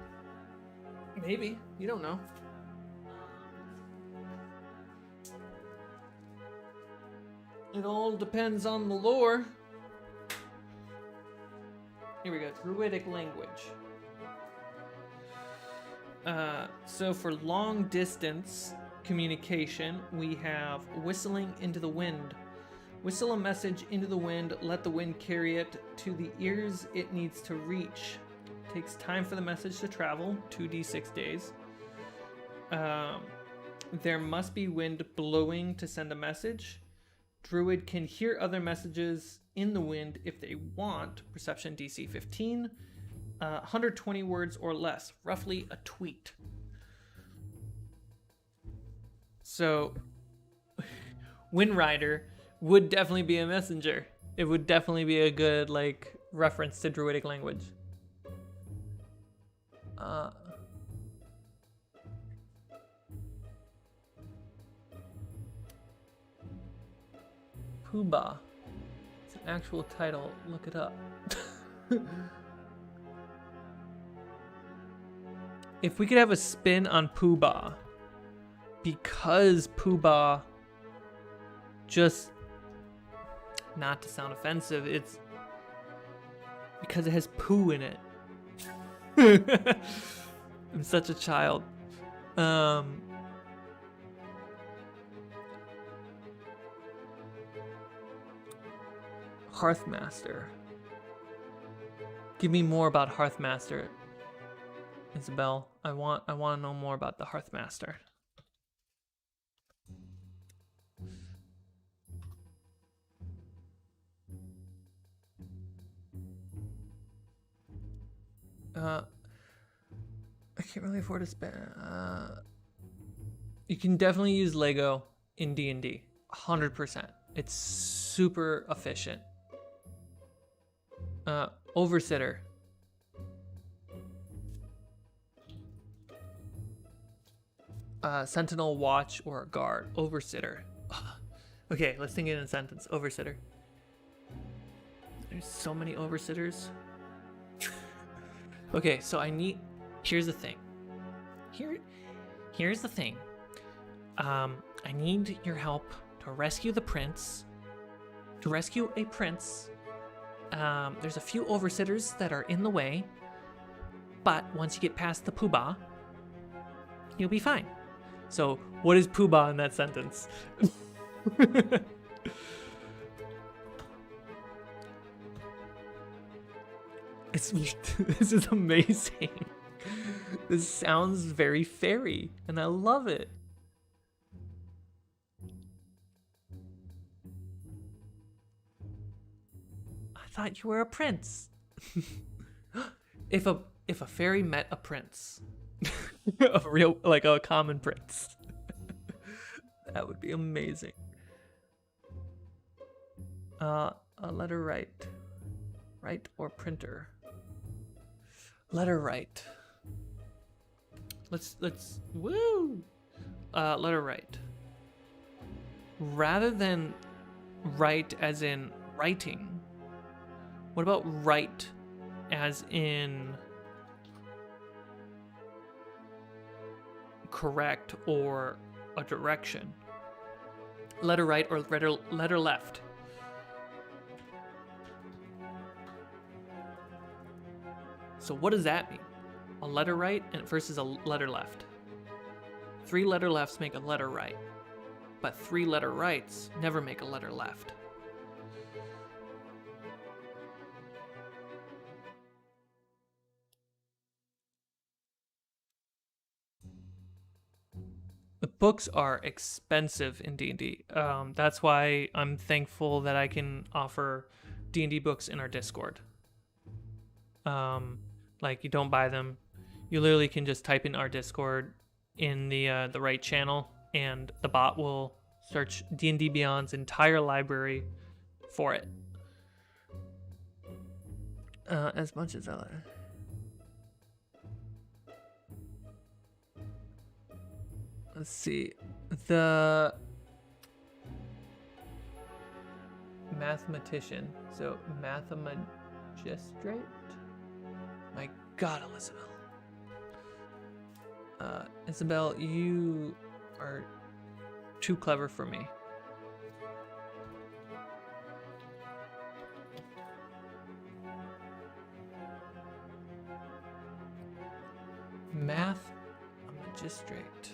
Speaker 1: Maybe. You don't know. It all depends on the lore. Here we go. Druidic language. So for long distance communication, we have whistling into the wind. Whistle a message into the wind. Let the wind carry it to the ears it needs to reach. Takes time for the message to travel, 2d6 days. There must be wind blowing to send a message. Druid can hear other messages in the wind if they want. Perception DC 15. 120 words or less, roughly a tweet. So, Wind Rider would definitely be a messenger. It would definitely be a good like reference to druidic language. Poobah. It's an actual title. Look it up. If we could have a spin on Poobah, because Poobah, just not to sound offensive, it's because it has poo in it. I'm such a child. Hearthmaster. Give me more about Hearthmaster, Isabel. I want to know more about the Hearthmaster. I can't really afford to spend. You can definitely use Lego in D&D. 100%. It's super efficient. Oversitter. Sentinel, watch, or guard. Oversitter. Okay, let's think it in a sentence. Oversitter. There's so many oversitters. Okay, so here's the thing. Here's the thing. I need your help to rescue the prince. To rescue a prince. There's a few oversitters that are in the way, but once you get past the poobah, you'll be fine. So, what is poobah in that sentence? This is amazing. This sounds very fairy, and I love it. I thought you were a prince. If a fairy met a prince, a common prince, that would be amazing. A letter write or printer. Letter write. Let's woo. Letter write. Rather than write as in writing, what about write as in correct or a direction? Letter right or letter left? So what does that mean? A letter right and versus a letter left. 3 letter lefts make a letter right, but 3 letter rights never make a letter left. The books are expensive in D&D. That's why I'm thankful that I can offer D&D books in our Discord. Like, you don't buy them. You literally can just type in our Discord in the right channel, and the bot will search D&D Beyond's entire library for it. As much as I like. Let's see. The mathematician. So, mathemagistrate? My God, Elizabeth. Isabel, you are too clever for me. Math magistrate.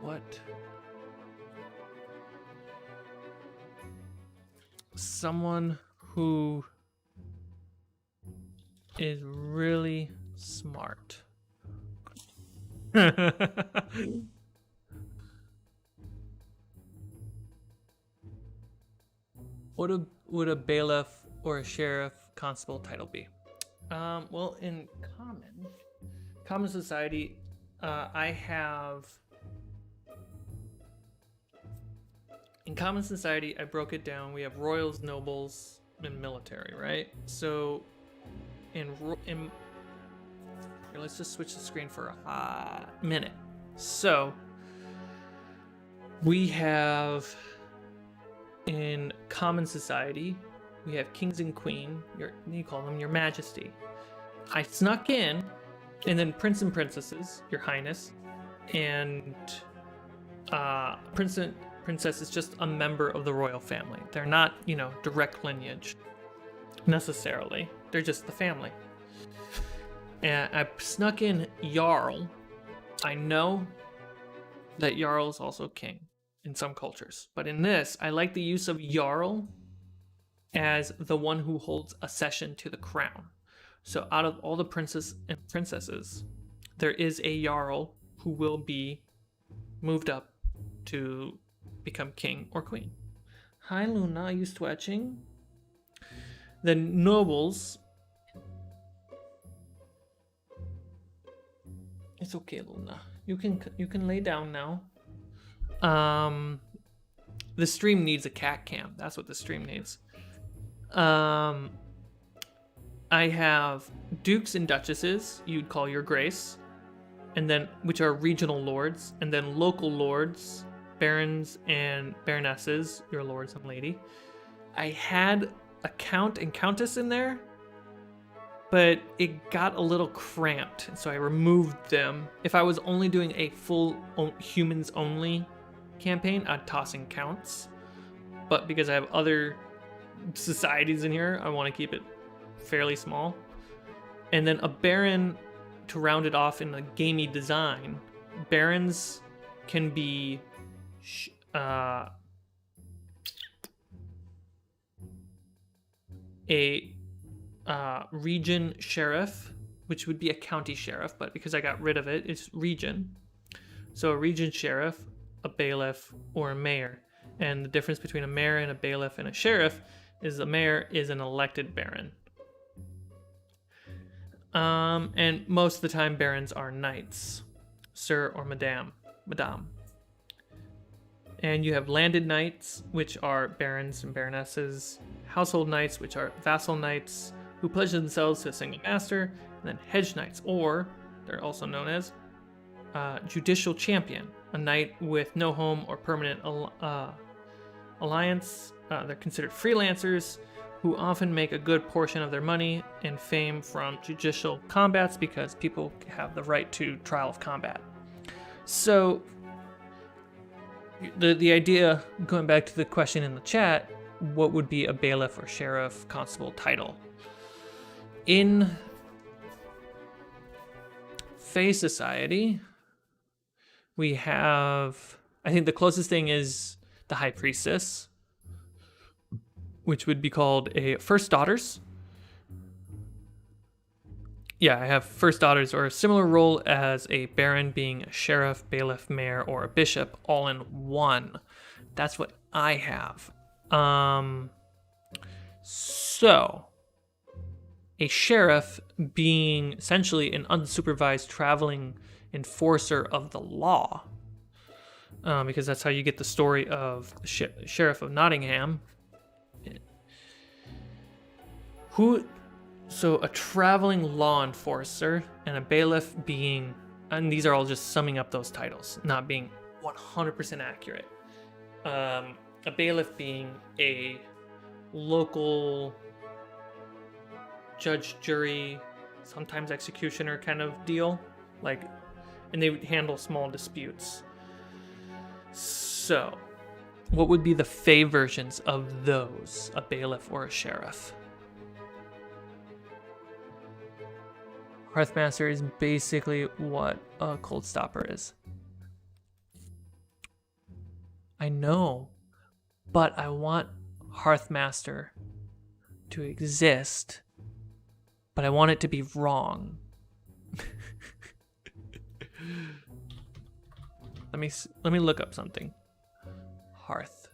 Speaker 1: What? Someone who is really smart. What would a bailiff or a sheriff constable title be? Well, in common society, in common society, I broke it down. We have royals, nobles, and military, right? So, here, let's just switch the screen for a minute. So, we have in common society, we have kings and queen. You call them your majesty. I snuck in, and then prince and princesses, your highness, and princess is just a member of the royal family. They're not, direct lineage necessarily. They're just the family. And I snuck in Jarl. I know that Jarl is also king in some cultures, but in this, I like the use of Jarl as the one who holds accession to the crown. So out of all the princes and princesses, there is a Jarl who will be moved up to become king or queen. Hi Luna, are you stretching? The nobles It's okay, Luna. You can lay down now. The stream needs a cat cam. That's what the stream needs. I have dukes and duchesses. You'd call your grace, and then which are regional lords, and then local lords, barons and baronesses, your lords and lady. I had a count and countess in there, but it got a little cramped, so I removed them. If I was only doing a full humans only campaign, I'd toss in counts. But because I have other societies in here, I want to keep it fairly small. And then a baron to round it off in a gamey design. Barons can be a region sheriff, which would be a county sheriff, but because I got rid of it, it's region. So a region sheriff, a bailiff, or a mayor. And the difference between a mayor and a bailiff and a sheriff is the mayor is an elected baron. And most of the time barons are knights, sir or madame. And you have landed knights, which are barons and baronesses, household knights, which are vassal knights, who pledge themselves to a single master, and then hedge knights, or they're also known as judicial champion, a knight with no home or permanent alliance. They're considered freelancers who often make a good portion of their money and fame from judicial combats because people have the right to trial of combat. So the idea, going back to the question in the chat, what would be a bailiff or sheriff constable title? In Fey society, we have, I think the closest thing is the high priestess, which would be called a first daughters. Yeah, I have first daughters, or a similar role as a baron, being a sheriff, bailiff, mayor, or a bishop, all in one. That's what I have. So a sheriff being essentially an unsupervised traveling enforcer of the law, because that's how you get the story of the Sheriff of Nottingham. So a traveling law enforcer, and a bailiff being, and these are all just summing up those titles, not being 100% accurate. A bailiff being a local judge, jury, sometimes executioner kind of deal, and they would handle small disputes. So, what would be the Fey versions of those, a bailiff or a sheriff? Hearthmaster is basically what a cold stopper is. I know, but I want Hearthmaster to exist, but I want it to be wrong. Let me look up something. Hearth.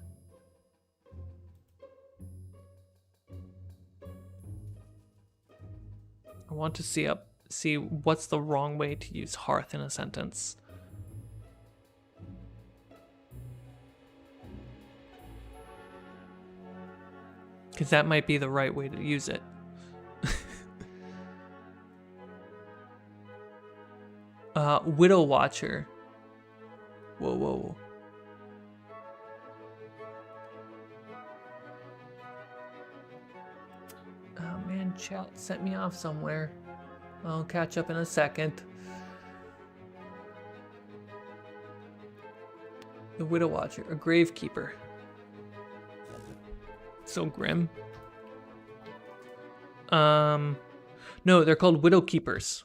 Speaker 1: I want to see what's the wrong way to use hearth in a sentence. Because that might be the right way to use it. Widow Watcher. Whoa. Oh man, chat sent me off somewhere. I'll catch up in a second. The Widow Watcher, a gravekeeper. So grim. No, they're called widow keepers.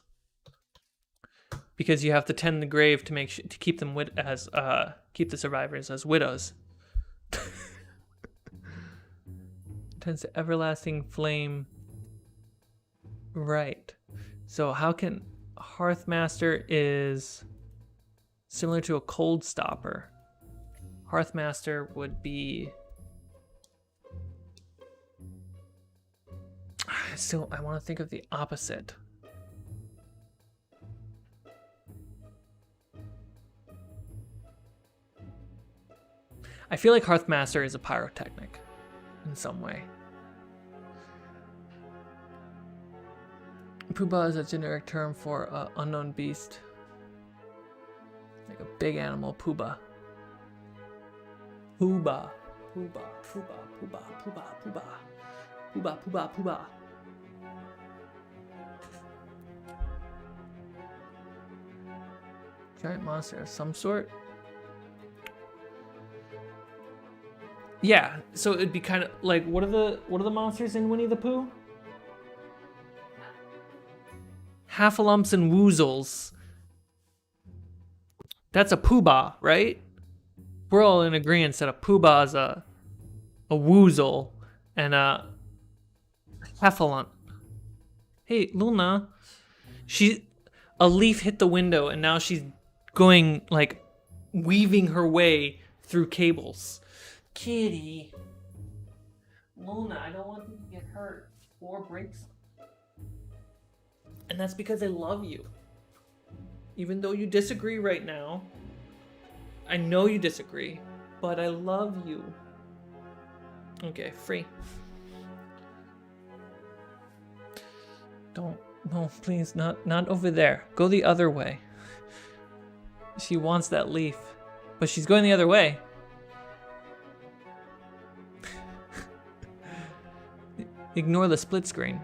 Speaker 1: Because you have to tend the grave to make to keep them keep the survivors as widows. Tends to everlasting flame. Right. So how can Hearthmaster is similar to a cold stopper? Hearthmaster would be. So I want to think of the opposite. I feel like Hearthmaster is a pyrotechnic in some way. Poobah is a generic term for an unknown beast. Like a big animal, poobah. Poobah. Poobah, poobah, poobah, poobah, poobah. Poobah, poobah, poobah. Giant monster of some sort. Yeah, so it'd be kind of like what are the monsters in Winnie the Pooh? Halfalumps and woozles. That's a poobah, right? We're all in agreement that a poobah is a woozle and a heffalump. Hey, Luna, a leaf hit the window and now she's going like weaving her way through cables. Kitty, Luna, I don't want you to get hurt or break something. And that's because I love you. Even though you disagree right now. I know you disagree, but I love you. Okay, free. No, please, not over there. Go the other way. She wants that leaf, but she's going the other way. Ignore the split screen.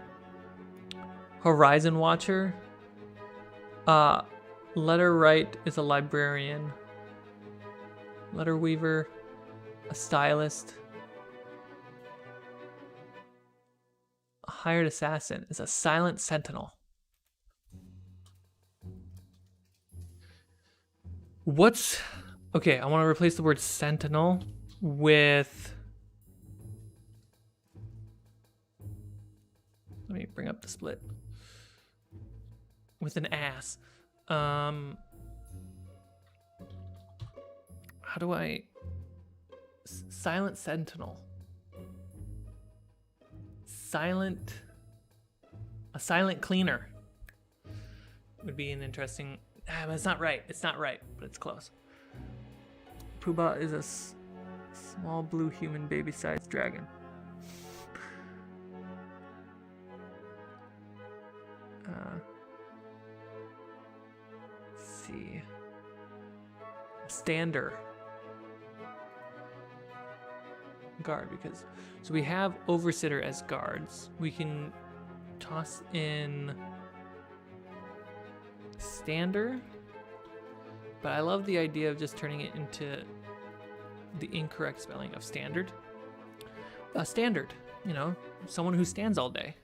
Speaker 1: Horizon Watcher. Letter Write is a librarian. Letter Weaver, a stylist. A hired assassin is a silent sentinel. Okay, I want to replace the word sentinel with... Let me bring up the split. With an ass. How do I... Silent sentinel. A silent cleaner would be an interesting... but it's not right. It's not right, but it's close. Poobah is a small blue human baby-sized dragon. Let's see. Stander. Guard, because... So we have Oversitter as guards. We can toss in Stander. But I love the idea of just turning it into the incorrect spelling of standard. Standard, you know, someone who stands all day.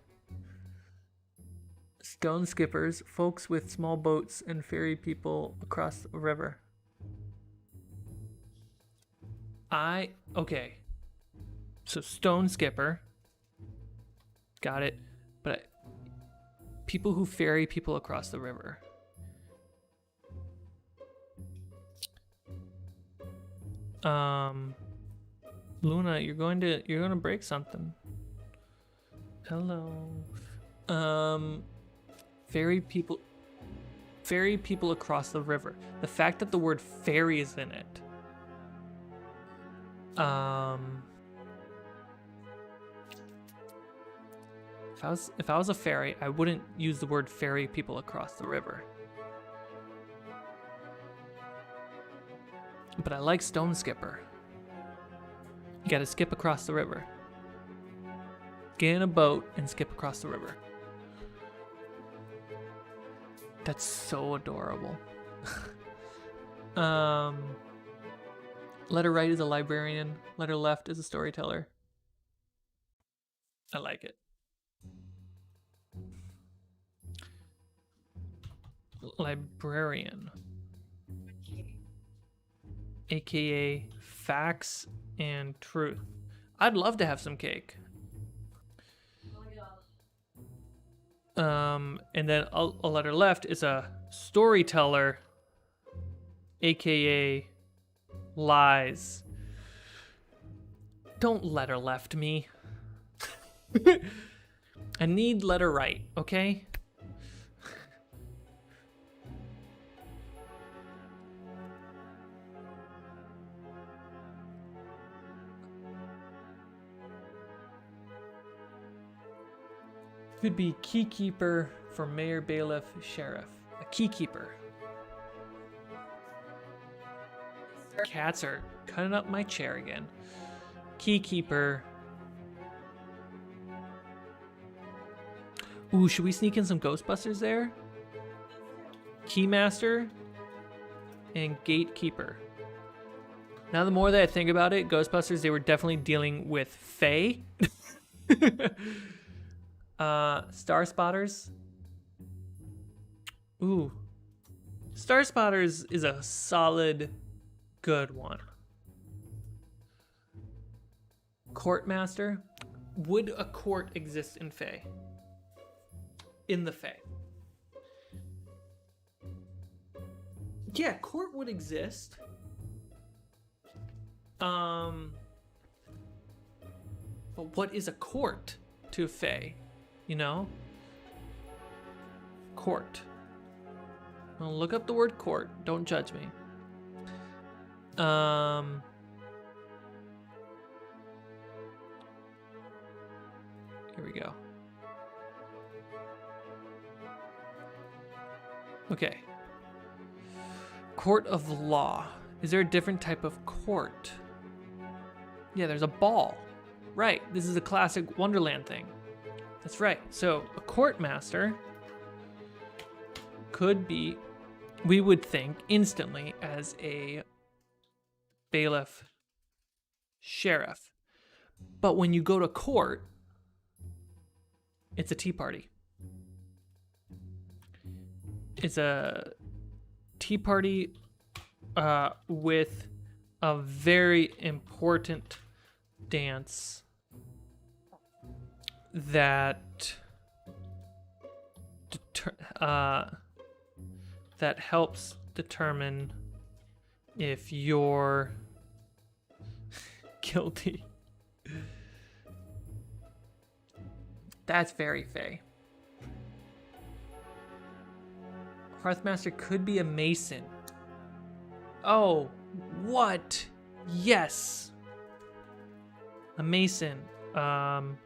Speaker 1: Stone skippers, folks with small boats and ferry people across a river. Okay. So stone skipper. Got it. But people who ferry people across the river. Luna, you're going to break something. Hello. Ferry people across the river. The fact that the word ferry is in it. If I was a fairy, I wouldn't use the word ferry people across the river. But I like stone skipper. You gotta skip across the river. Get in a boat and skip across the river. That's so adorable. Letter right is a librarian. Letter left is a storyteller. I like it. Librarian. AKA facts and truth. I'd love to have some cake. And then a letter left is a storyteller, AKA lies. Don't letter left me. I need letter right, okay? Could be keykeeper for mayor, bailiff, sheriff. A keykeeper. Cats are cutting up my chair again. Keykeeper. Ooh, should we sneak in some Ghostbusters there? Keymaster and gatekeeper. Now the more that I think about it, Ghostbusters, they were definitely dealing with Fae. Star Spotters. Ooh. Star Spotters is a solid, good one. Courtmaster. Would a court exist in Fae? In the Fae. Yeah, court would exist. But what is a court to Fae? You know? Court. Well, look up the word court. Don't judge me. Here we go. Okay. Court of law. Is there a different type of court? Yeah, there's a ball. Right, this is a classic Wonderland thing. That's right. So a court master could be, we would think instantly, as a bailiff, sheriff. But when you go to court, it's a tea party. It's a tea party with a very important dance that that helps determine if you're guilty. That's very Fae. Hearthmaster could be a mason. Oh, what? Yes. A mason. And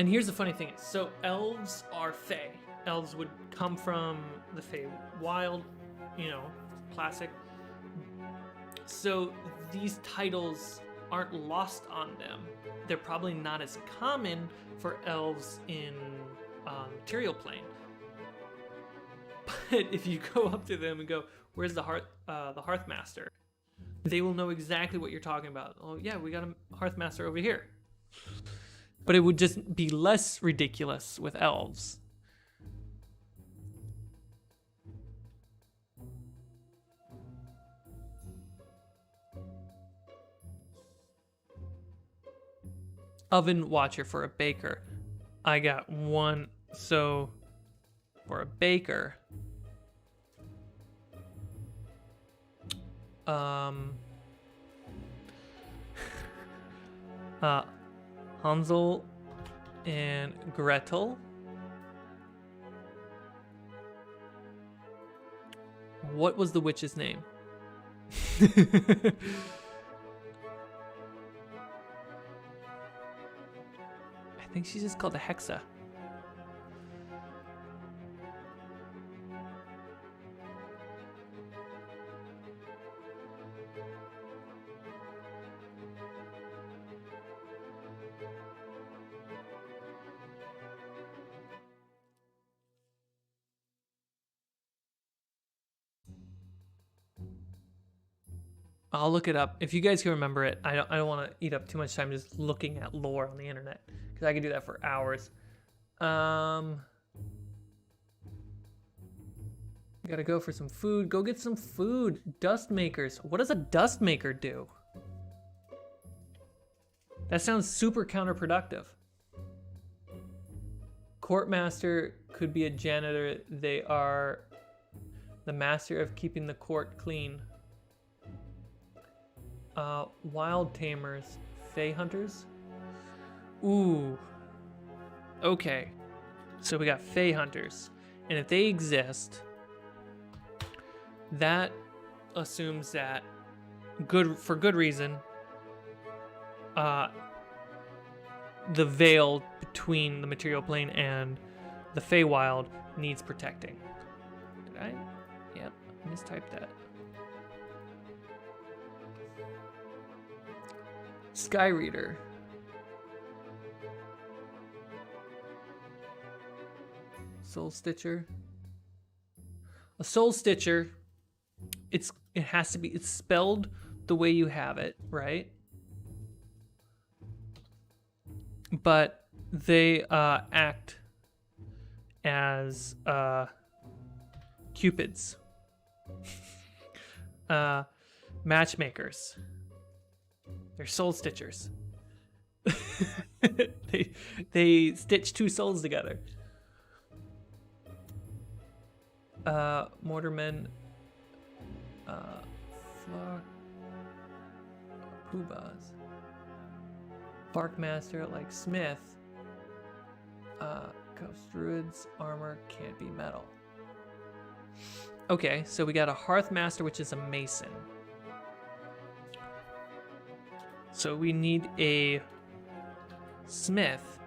Speaker 1: here's the funny thing. So elves are Fae. Elves would come from the Feywild, you know, classic. So these titles aren't lost on them. They're probably not as common for elves in material plane. But if you go up to them and go, "Where's the Hearthmaster?" They will know exactly what you're talking about. Oh yeah, we got a Hearthmaster over here. But it would just be less ridiculous with elves. Oven watcher for a baker. I got one. So for a baker, Hansel and Gretel. What was the witch's name? I think she's just called a Hexa. I'll look it up. If you guys can remember it, I don't want to eat up too much time just looking at lore on the internet, because I could do that for hours. Gotta go for some food. Go get some food. Dust makers. What does a dust maker do? That sounds super counterproductive. Courtmaster could be a janitor. They are the master of keeping the court clean. Wild tamers, Fey hunters. Ooh. Okay. So we got Fey hunters. And if they exist, that assumes that for good reason, the veil between the material plane and the Feywild needs protecting. Did I? Yep, I mistyped that. Sky Reader. Soul Stitcher. A Soul Stitcher, it's spelled the way you have it, right? But they act as cupids, matchmakers. They're soul stitchers. they stitch two souls together. Mortarmen, Poobahs, Barkmaster like Smith. Ghost Druid's armor can't be metal. Okay, so we got a Hearthmaster, which is a mason. So we need a smith.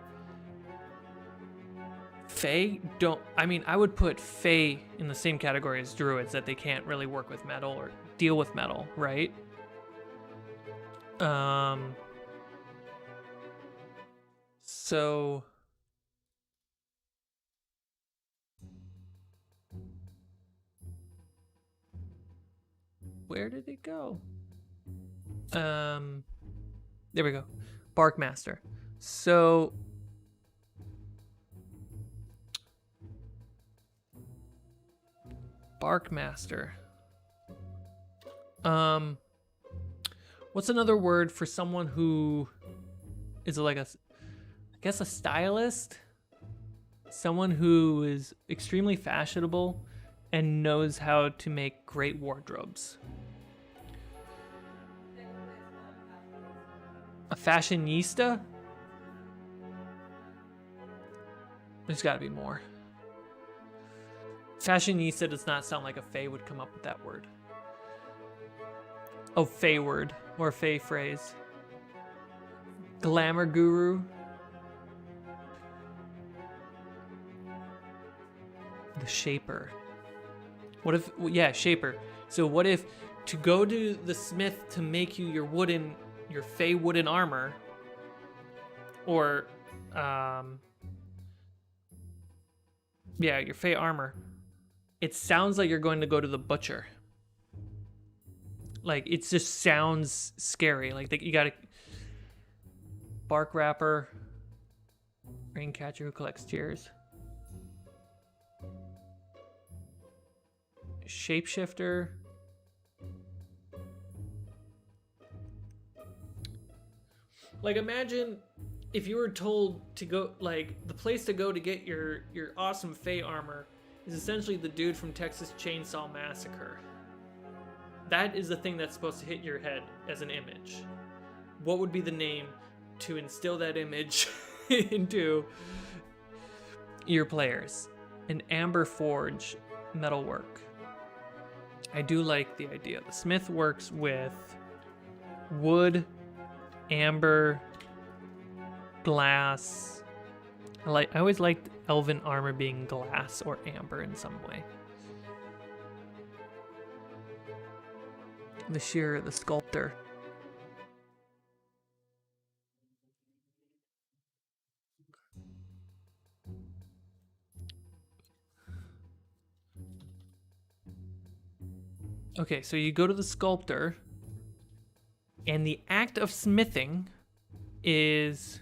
Speaker 1: Fae don't. I mean, I would put Fae in the same category as druids, that they can't really work with metal or deal with metal, right? So where did it go? There we go. Barkmaster. So Barkmaster. What's another word for someone who is like I guess a stylist? Someone who is extremely fashionable and knows how to make great wardrobes. A fashionista? There's gotta be more. Fashionista does not sound like a Fae would come up with that word. Oh, Fae word or Fae phrase. Glamour guru. The shaper. What if, yeah, shaper. So what if to go to the smith to make you your Fae wooden armor, or, yeah, your Fae armor, it sounds like you're going to go to the butcher. Like, it just sounds scary. Like, you gotta... Bark Wrapper. Raincatcher who collects tears. Shapeshifter. Like, imagine if you were told to go... Like, the place to go to get your awesome Fae armor is essentially the dude from Texas Chainsaw Massacre. That is the thing that's supposed to hit your head as an image. What would be the name to instill that image into your players? An Amber Forge metalwork. I do like the idea. The smith works with wood, amber, glass. I always liked elven armor being glass or amber in some way. The shearer, the sculptor. Okay, so you go to the sculptor, and the act of smithing is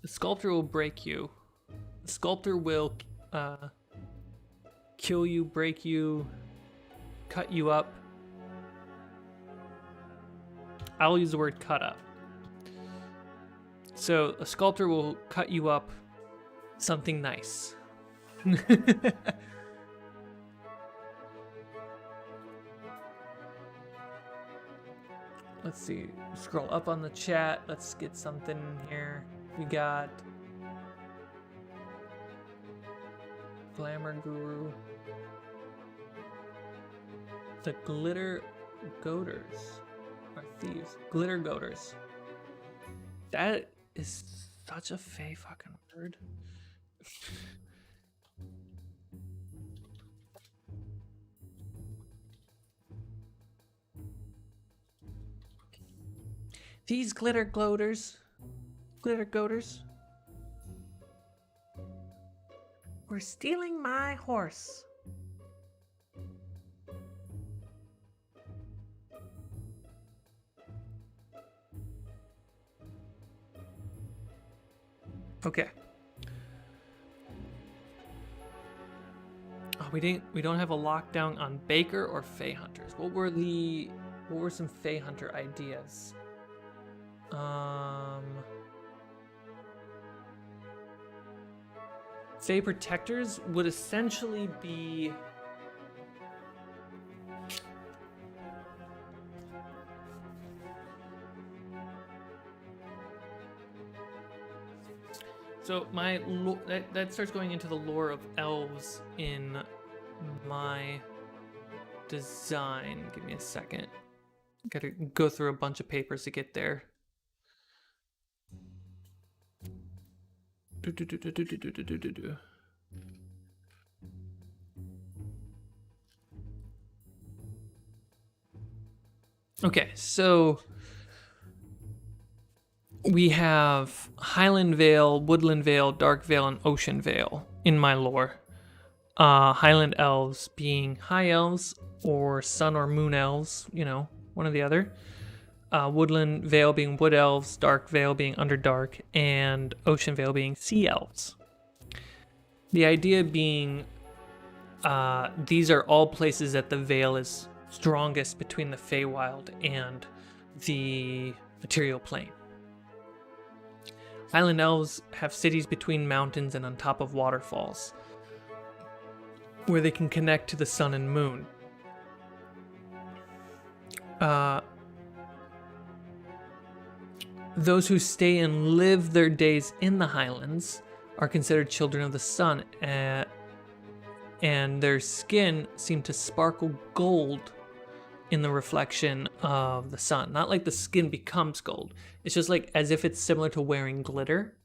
Speaker 1: the sculptor will break you. The sculptor will kill you, break you, cut you up. I'll use the word cut up. So a sculptor will cut you up something nice. Let's see, scroll up on the chat. Let's get something here. We got Glamour Guru. The Glitter Goaters are thieves. Glitter Goaters. That is such a fey fucking word. These glitter gloaters, glitter goaters, were stealing my horse. Okay. Oh, we don't have a lockdown on Baker or Fey Hunters. What were some Fey Hunter ideas? Fey Protectors would essentially be so that starts going into the lore of elves in my design. Give me a second. Gotta go through a bunch of papers to get there. Okay, so we have Highland Vale, Woodland Vale, Dark Vale, and Ocean Vale in my lore. Highland elves being high elves or sun or moon elves, you know, one or the other. Woodland Vale being wood elves, Dark Vale being underdark, and Ocean Vale being sea elves. The idea being these are all places that the Vale is strongest between the Feywild and the material plane. Highland elves have cities between mountains and on top of waterfalls, where they can connect to the sun and moon. Those who stay and live their days in the Highlands are considered children of the sun, and their skin seem to sparkle gold in the reflection of the sun. Not like the skin becomes gold. It's just like as if it's similar to wearing glitter.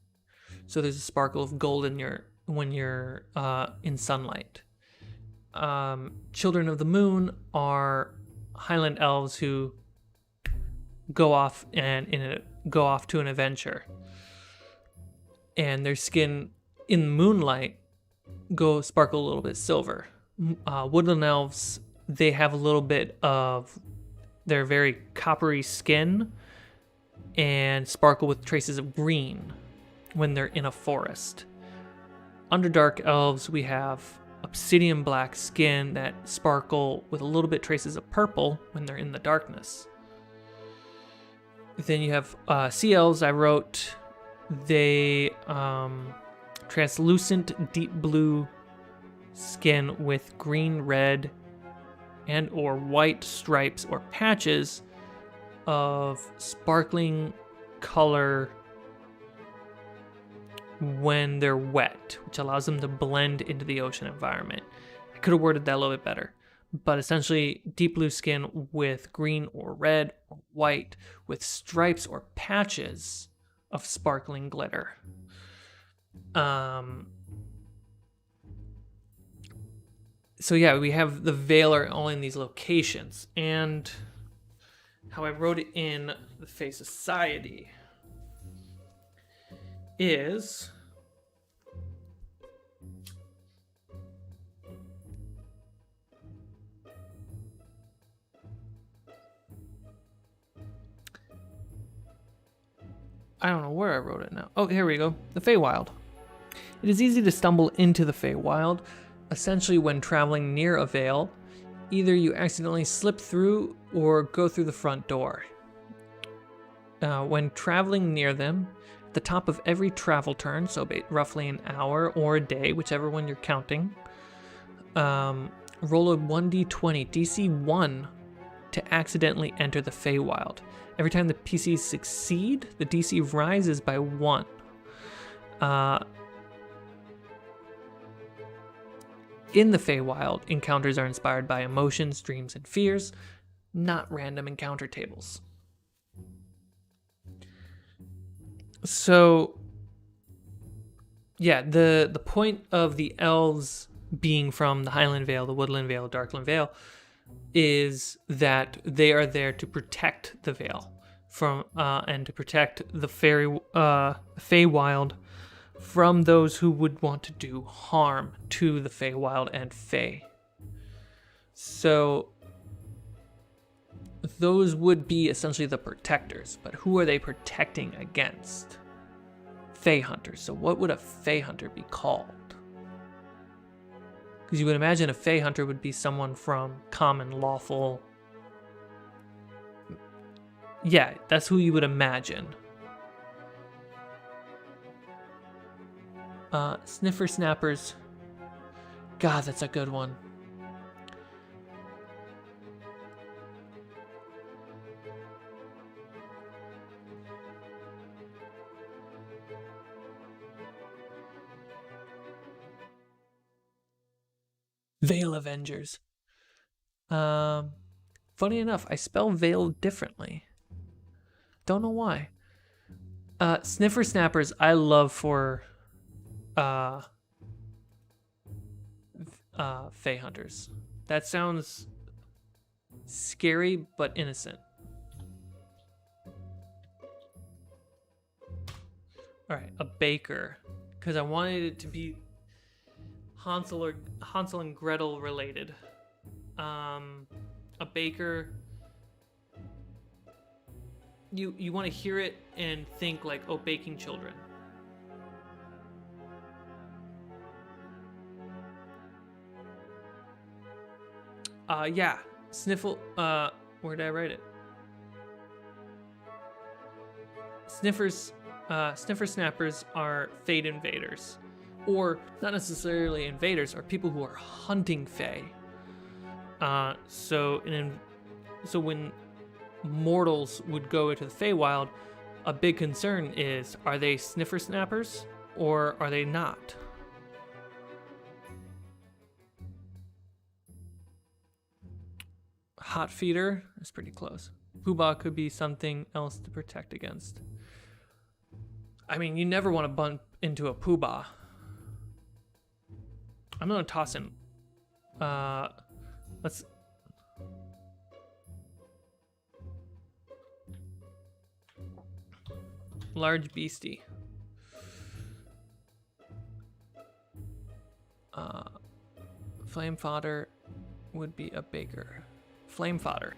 Speaker 1: So there's a sparkle of gold when you're in sunlight. Children of the moon are Highland elves who go off to an adventure, and their skin in moonlight sparkle a little bit silver. Woodland elves, they have a little bit of their very coppery skin and sparkle with traces of green when they're in a forest. Underdark elves, we have obsidian black skin that sparkle with a little bit traces of purple when they're in the darkness. Then you have sea elves. I wrote they translucent deep blue skin with green, red, and or white stripes or patches of sparkling color when they're wet, which allows them to blend into the ocean environment. I could have worded that a little bit better, but essentially deep blue skin with green or red or white with stripes or patches of sparkling glitter. So yeah, we have the Vale all in these locations, and how I wrote it in the Fey Society is I don't know where I wrote it now. Oh, here we go. The Feywild. It is easy to stumble into the Feywild. Essentially, when traveling near a vale, either you accidentally slip through or go through the front door. When traveling near them, at the top of every travel turn, so roughly an hour or a day, whichever one you're counting, roll a 1d20, DC 1, to accidentally enter the Feywild. Every time the PCs succeed, the DC rises by 1. In the Feywild, encounters are inspired by emotions, dreams, and fears, not random encounter tables. So, yeah, the point of the elves being from the Highland Vale, the Woodland Vale, Darkland Vale, is that they are there to protect the Vale from and to protect the Feywild from those who would want to do harm to the Feywild and Fey. So those would be essentially the protectors, but who are they protecting against? Fey hunters. So what would a Fey hunter be called? Because you would imagine a Fey hunter would be someone from common, lawful. Yeah, that's who you would imagine. Sniffer snappers. God, that's a good one. Veil Avengers. Funny enough, I spell veil differently. Don't know why. Sniffer snappers, I love for Fey hunters. That sounds scary but innocent. All right, a baker, because I wanted it to be Hansel and Gretel related. A baker. You want to hear it and think like, oh, baking children. Yeah, sniffle. Where did I write it? Sniffer snappers are Fade invaders, or not necessarily invaders, are people who are hunting Fey. So when mortals would go into the Feywild, a big concern is, are they sniffer snappers or are they not? Hot feeder is pretty close. Poobah could be something else to protect against. I mean, you never want to bump into a Poobah. I'm gonna toss in. Let's. Large beastie. Flame fodder would be a baker. Flame fodder.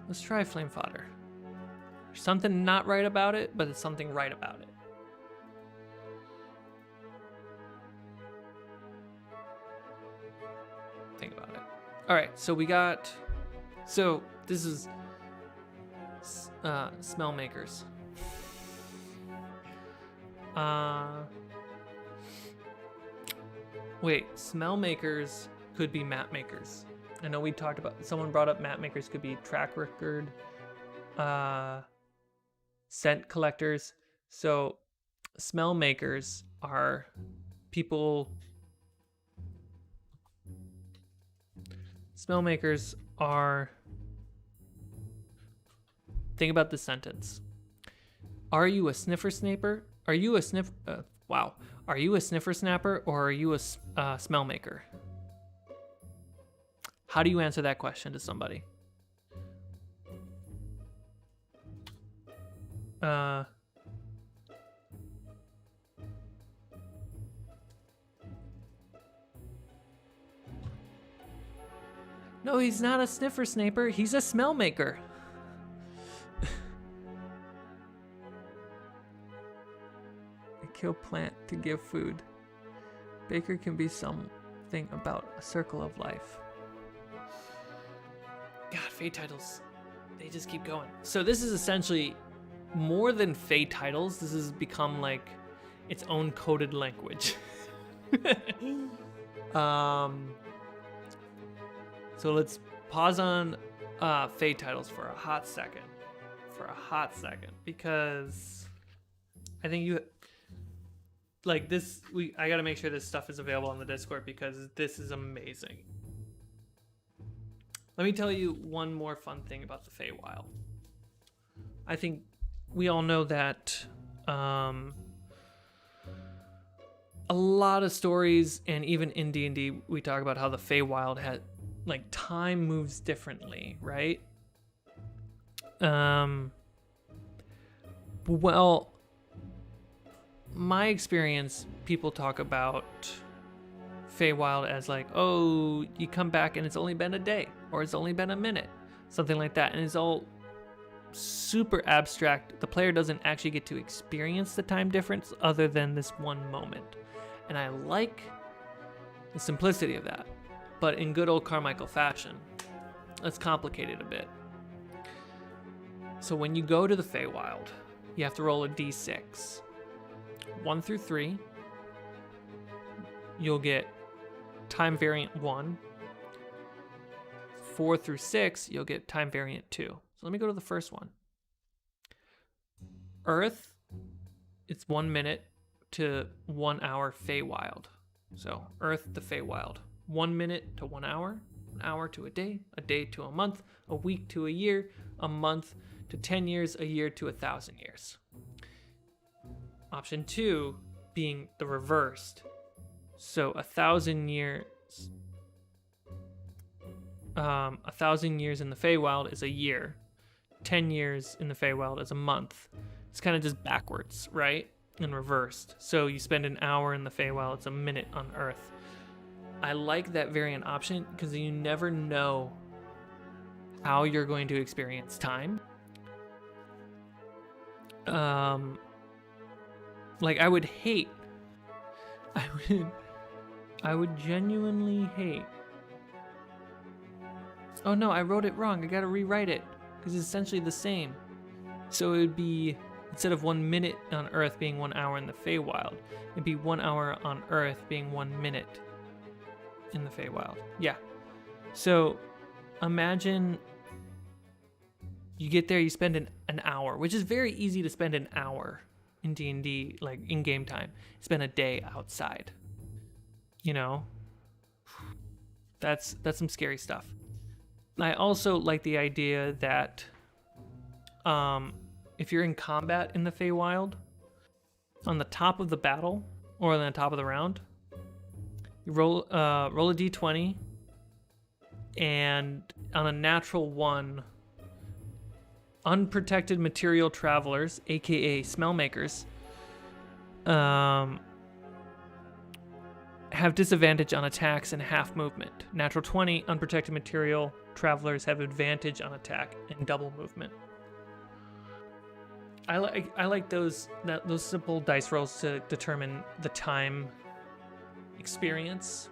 Speaker 1: Let's try flame fodder. There's something not right about it, but it's something right about it. Think about it. All right, so we got. So this is smell makers. Wait, smell makers could be map makers. I know we talked about, someone brought up map makers could be track record, scent collectors. So smell makers are people. Smell makers are. Think about this sentence. Are you a sniffer snapper? Are you a sniff? Wow. Are you a sniffer snapper or are you a smell maker? How do you answer that question to somebody? No, he's not a sniffer snaper. He's a smell maker. Kill plant to give food. Baker can be something about a circle of life. God, Fey titles, they just keep going. So this is essentially more than Fey titles. This has become like its own coded language. So let's pause on Fey titles for a hot second. Because I think like this, I gotta make sure this stuff is available on the Discord because this is amazing. Let me tell you one more fun thing about the Feywild. I think we all know that a lot of stories, and even in D&D, we talk about how the Feywild had, like, time moves differently, right? Well, my experience, people talk about Feywild as like, oh, you come back and it's only been a day, or it's only been a minute, something like that, and it's all super abstract. The player doesn't actually get to experience the time difference other than this one moment. And I like the simplicity of that. But in good old Carmichael fashion, let's complicate it a bit. So when you go to the Feywild, you have to roll a d6. 1 through 3, you'll get time variant 1. 4 through 6, you'll get time variant 2. So let me go to the first one. Earth, it's 1 minute to 1 hour Feywild. So Earth to Feywild. 1 minute to 1 hour, 1 hour to a day to a month, a week to a year, a month to 10 years, a year to 1,000 years. Option 2 being the reversed. So 1,000 years. 1,000 years in the Feywild is a year. 10 years in the Feywild is a month. It's kind of just backwards, right? And reversed. So you spend an hour in the Feywild, it's a minute on Earth. I like that variant option because you never know how you're going to experience time. Like I would genuinely hate. Oh no, I wrote it wrong. I gotta rewrite it because it's essentially the same. So it would be, instead of 1 minute on Earth being 1 hour in the Feywild, it'd be 1 hour on Earth being 1 minute in the Feywild. Yeah. So imagine you get there, you spend an hour, which is very easy to spend an hour in D&D, like in game time. Spend a day outside. You know? That's some scary stuff. I also like the idea that if you're in combat in the Feywild, on the top of the battle or on the top of the round, you roll a d20, and on a natural 1, unprotected material travelers, aka smell makers, have disadvantage on attacks and half movement. Natural 20, unprotected material travelers have advantage on attack and double movement. I like those simple dice rolls to determine the time experience.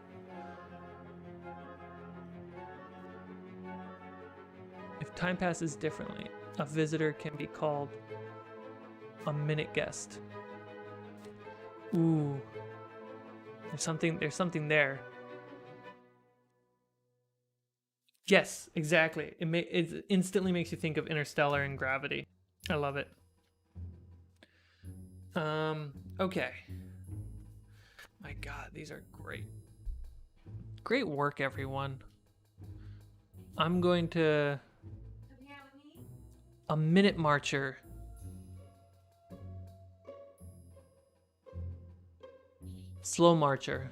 Speaker 1: If time passes differently, a visitor can be called a minute guest. Ooh. There's something there. Yes, exactly. It instantly makes you think of Interstellar and Gravity. I love it. Okay. My God, these are great. Great work, everyone. I'm going to... A minute marcher. Slow marcher.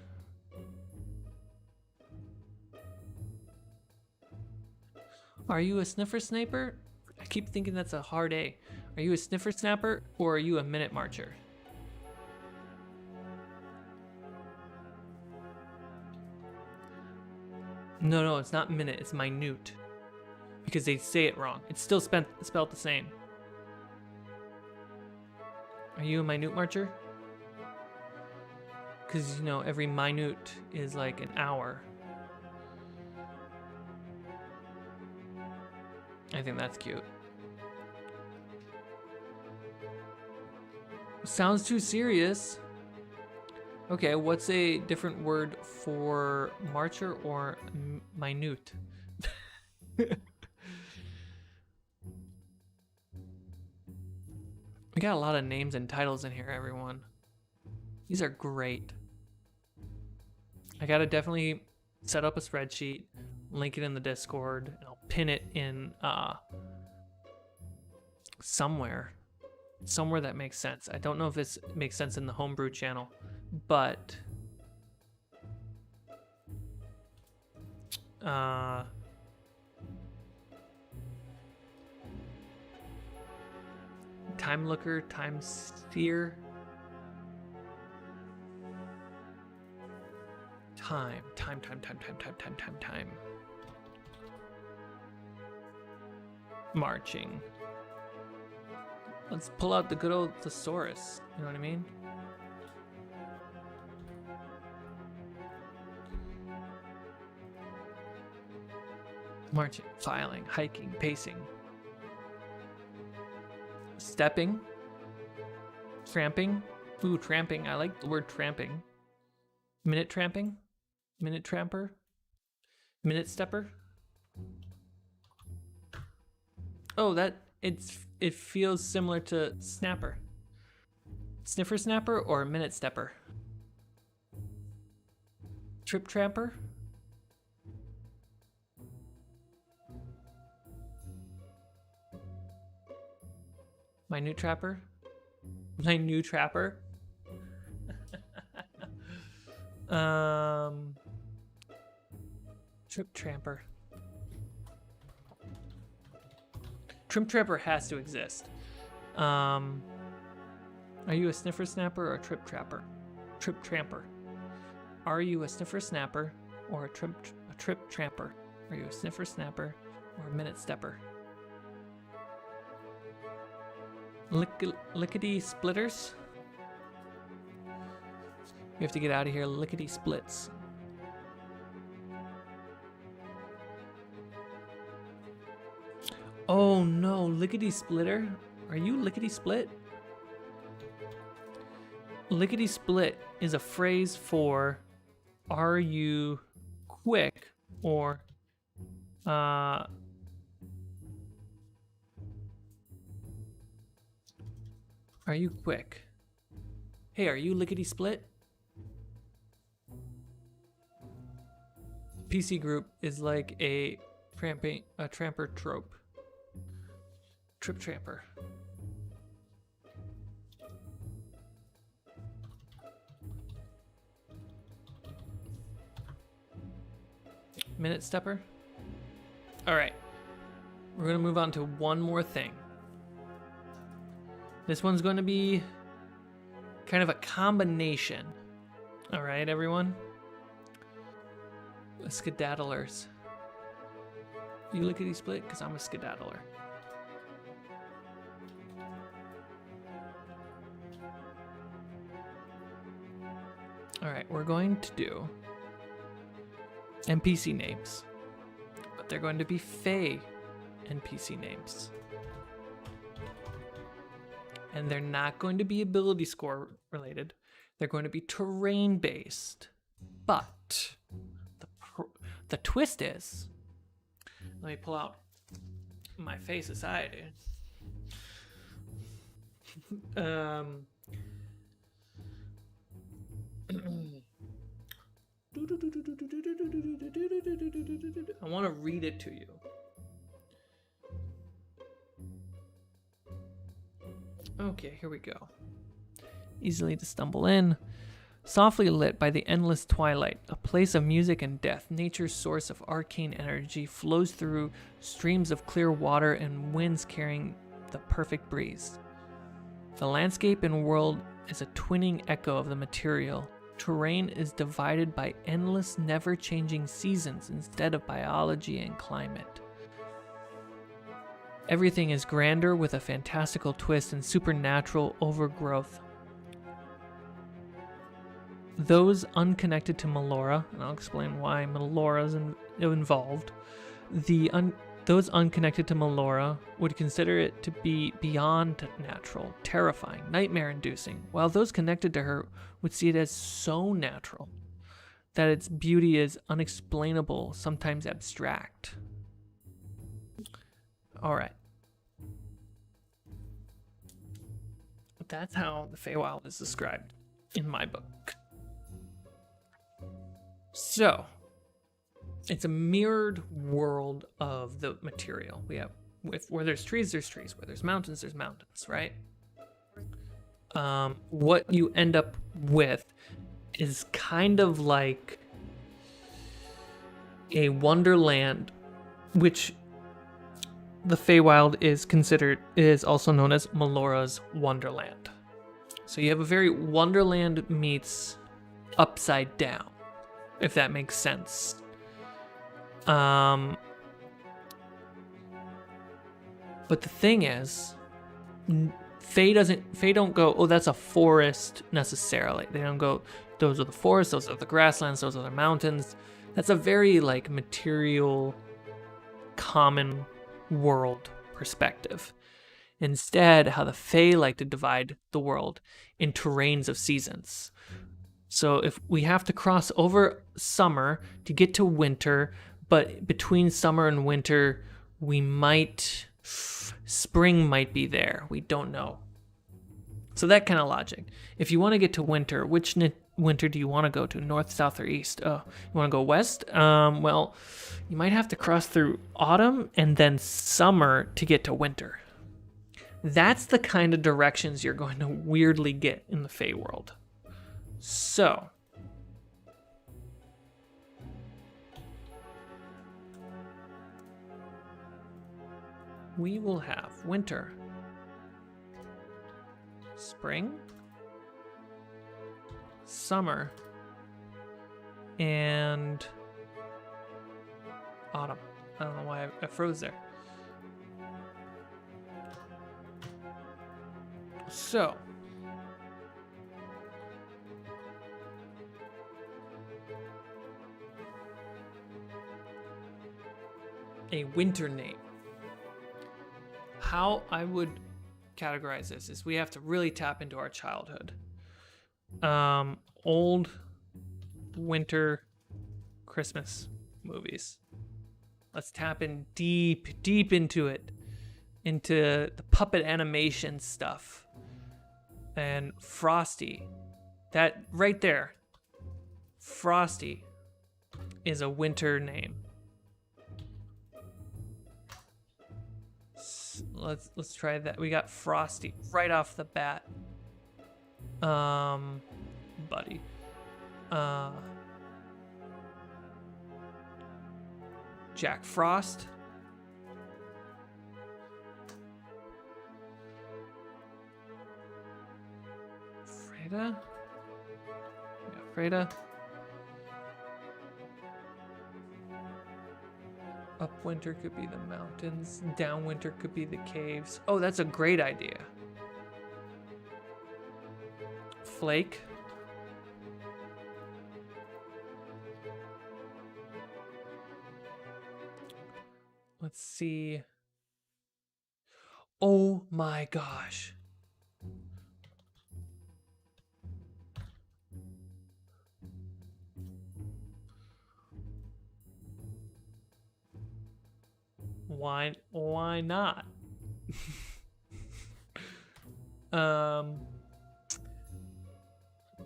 Speaker 1: Are you a sniffer sniper? I keep thinking that's a hard A. Are you a sniffer snapper or are you a minute marcher? No, it's not minute, it's minute. Because they say it wrong. It's still spelled the same. Are you a minute marcher? Because, you know, every minute is like an hour. I think that's cute. Sounds too serious. Okay, what's a different word for marcher or minute? We got a lot of names and titles in here, everyone. These are great. I gotta definitely set up a spreadsheet, link it in the Discord, and I'll pin it in somewhere that makes sense. I don't know if this makes sense in the Homebrew channel, but time looker, time sphere, time. Marching. Let's pull out the good old thesaurus. You know what I mean? Marching, filing, hiking, pacing. Stepping. Tramping. Ooh, tramping. I like the word tramping. Minute tramping. Minute tramper. Minute stepper. Oh, it feels similar to snapper. Sniffer snapper or minute stepper? Trip tramper? My new trapper? My new trapper? Trip tramper. Trip tramper has to exist. Are you a sniffer snapper or a trip trapper? Trip tramper. Are you a sniffer snapper or a trip tramper? Are you a sniffer snapper or a minute stepper? Lickety splitters. We have to get out of here. Lickety splits. Oh no, lickety splitter? Are you lickety split? Lickety split is a phrase for are you quick or are you quick? Hey, are you lickety split? PC group is like a tramper trope. Trip tramper. Minute stepper. All right, we're gonna move on to one more thing. This one's going to be kind of a combination. All right, everyone. Skedaddlers. You lickety split? Because I'm a skedaddler. All right, we're going to do NPC names, but they're going to be Fey NPC names. And they're not going to be ability score related. They're going to be terrain based. But the twist is, let me pull out my Fey Society. I want to read it to you. Okay, here we go. Easily to stumble in. Softly lit by the endless twilight, a place of music and death, nature's source of arcane energy flows through streams of clear water and winds carrying the perfect breeze. The landscape and world is a twinning echo of the material. Terrain is divided by endless, never-changing seasons instead of biology and climate. Everything is grander with a fantastical twist and supernatural overgrowth. Those unconnected to Melora, and I'll explain why Melora's involved, those unconnected to Melora would consider it to be beyond natural, terrifying, nightmare-inducing, while those connected to her would see it as so natural that its beauty is unexplainable, sometimes abstract. All right. That's how the Feywild is described. in my book. So, it's a mirrored world of the material. We have, where there's trees, there's trees. Where there's mountains, right? What you end up with is kind of like a wonderland, which the Feywild is also known as Melora's Wonderland. So you have a very Wonderland meets upside down, if that makes sense. But the thing is, Fae don't go, oh, that's a forest necessarily. They don't go, those are the forests, those are the grasslands, those are the mountains. That's a very like material, common world perspective. Instead, how the Fae like to divide the world in terrains of seasons. So if we have to cross over summer to get to winter, but between summer and winter, spring might be there. We don't know. So that kind of logic. If you want to get to winter, which winter do you want to go to? North, south, or east? Oh, you want to go west? Well, you might have to cross through autumn and then summer to get to winter. That's the kind of directions you're going to weirdly get in the Fae world. So, we will have winter, spring, summer, and autumn. I don't know why I froze there. So, a winter name. How I would categorize this is we have to really tap into our childhood. Old winter Christmas movies. Let's tap in deep into it, into the puppet animation stuff. And Frosty, that right there, Frosty is a winter name. Let's try that. We got Frosty right off the bat. Buddy. Jack Frost. Freda. Yeah, Freda. Upwinter could be the mountains. Downwinter could be the caves. Oh, that's a great idea. Flake. Let's see. Oh my gosh. Why not?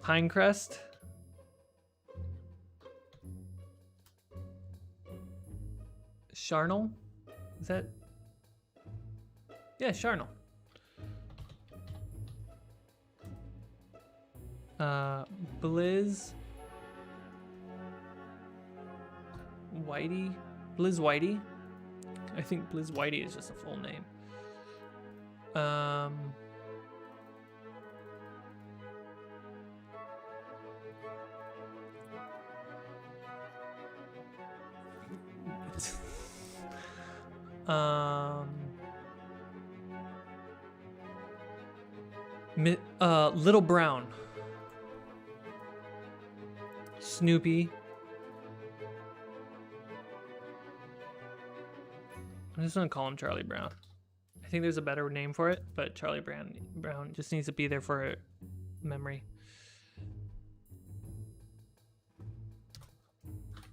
Speaker 1: Pinecrest. Charnel? Is that? Yeah, Charnel. Blizz. Whitey. Blizz Whitey. I think Blizz Whitey is just a full name. Little Brown. Snoopy. I'm just gonna call him Charlie Brown. I think there's a better name for it, but Charlie Brown just needs to be there for memory.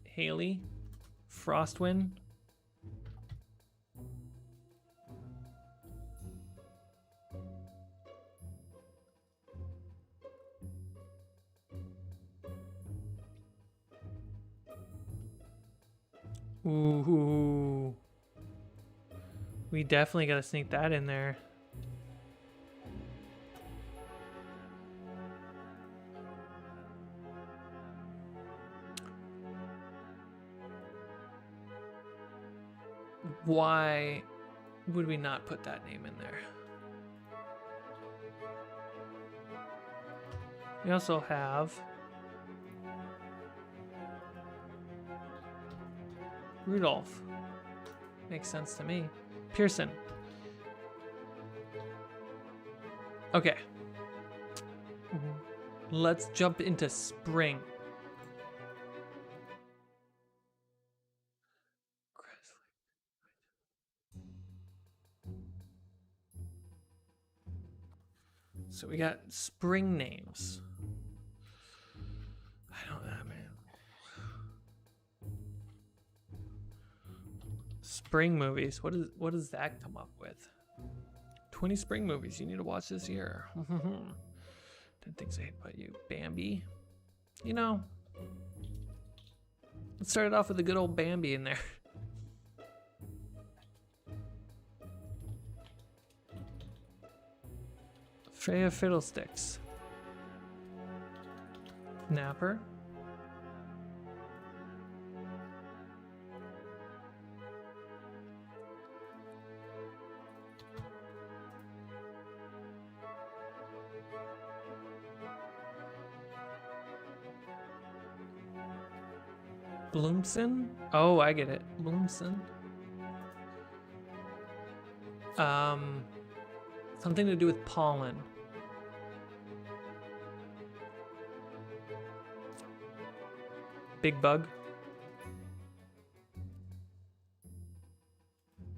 Speaker 1: Haley, Frostwind. Ooh. We definitely gotta sneak that in there. Why would we not put that name in there? We also have Rudolph. Makes sense to me. Pearson. Okay. Let's jump into spring. So we got spring names. I don't know, man. Spring movies. What does that come up with? 20 spring movies you need to watch this year. 10 things I hate about you. Bambi. You know, let's start it off with a good old Bambi in there. Freya Fiddlesticks. Napper. Bloomson? Oh, I get it. Bloomson. Something to do with pollen. Big Bug.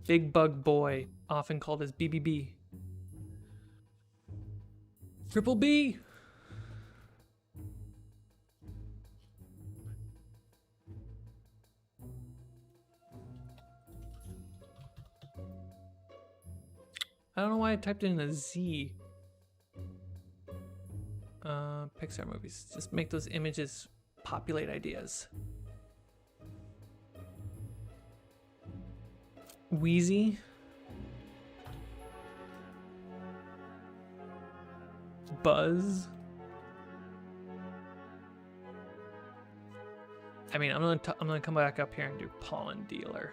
Speaker 1: Big Bug Boy, often called as BBB. Triple B. I don't know why I typed in a Z. Pixar movies. Just make those images populate ideas. Wheezy. Buzz. I mean, I'm gonna come back up here and do pollen dealer.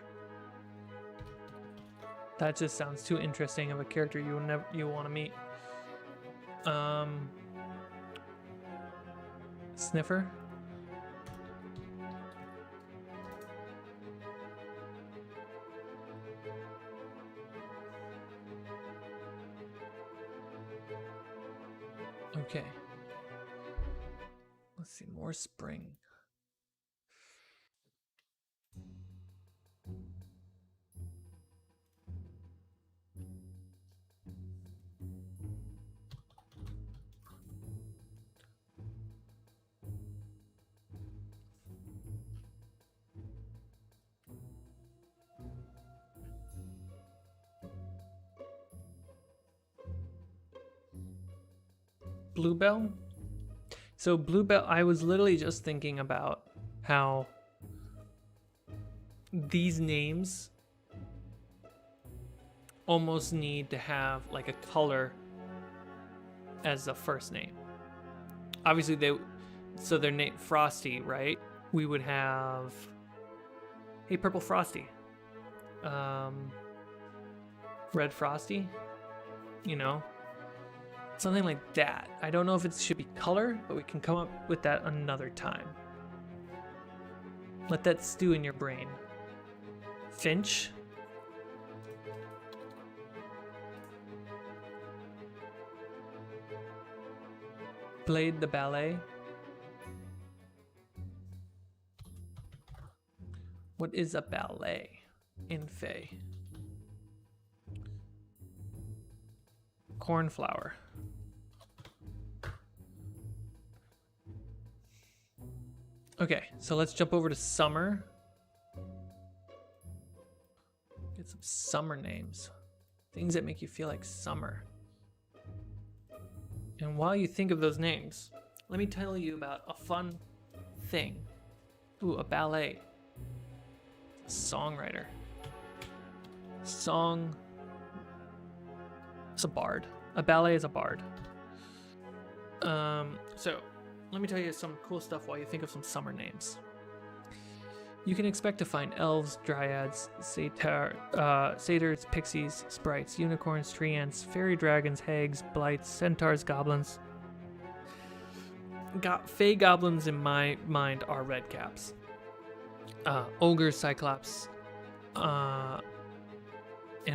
Speaker 1: That just sounds too interesting of a character you want to meet. Sniffer. Okay. Let's see, more spring. Bluebell? So Bluebell, I was literally just thinking about how these names almost need to have like a color as the first name. Obviously they're named Frosty, right? We would have, hey, Purple Frosty. Red Frosty, you know? Something like that. I don't know if it should be color, but we can come up with that another time. Let that stew in your brain. Finch. Blade the ballet. What is a ballet in Fey? Cornflower. Okay, so let's jump over to summer. Get some summer names. Things that make you feel like summer. And while you think of those names, let me tell you about a fun thing. Ooh, a ballet. Songwriter. Song. It's a bard. A ballet is a bard. So let me tell you some cool stuff while you think of some summer names. You can expect to find elves, dryads, satyrs, pixies, sprites, unicorns, tree ants, fairy dragons, hags, blights, centaurs, goblins. Fey goblins in my mind are redcaps. Ogres, cyclops, and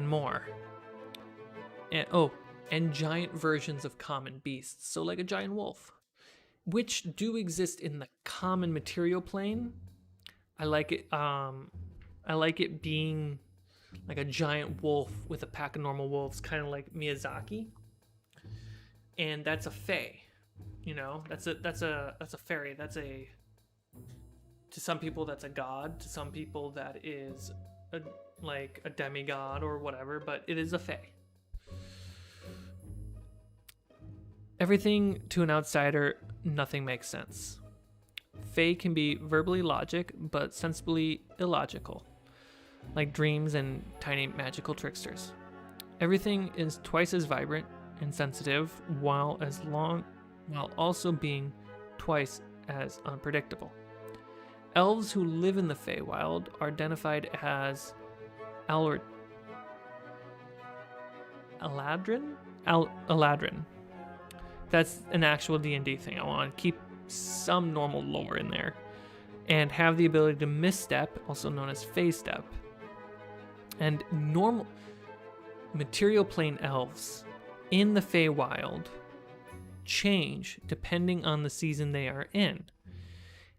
Speaker 1: more. And giant versions of common beasts, so like a giant wolf, which do exist in the common material plane. I like it. I like it being like a giant wolf with a pack of normal wolves, kind of like Miyazaki. And that's a fae, you know. That's a fairy. To some people that's a god. To some people that is like a demigod or whatever. But it is a fae. Everything to an outsider, nothing makes sense. Fae can be verbally logic, but sensibly illogical, like dreams and tiny magical tricksters. Everything is twice as vibrant and sensitive, while also being twice as unpredictable. Elves who live in the Feywild are identified as Eladrin. That's an actual D&D thing. I want to keep some normal lore in there. And have the ability to misstep, also known as phase step. And normal material plane elves in the Feywild change depending on the season they are in.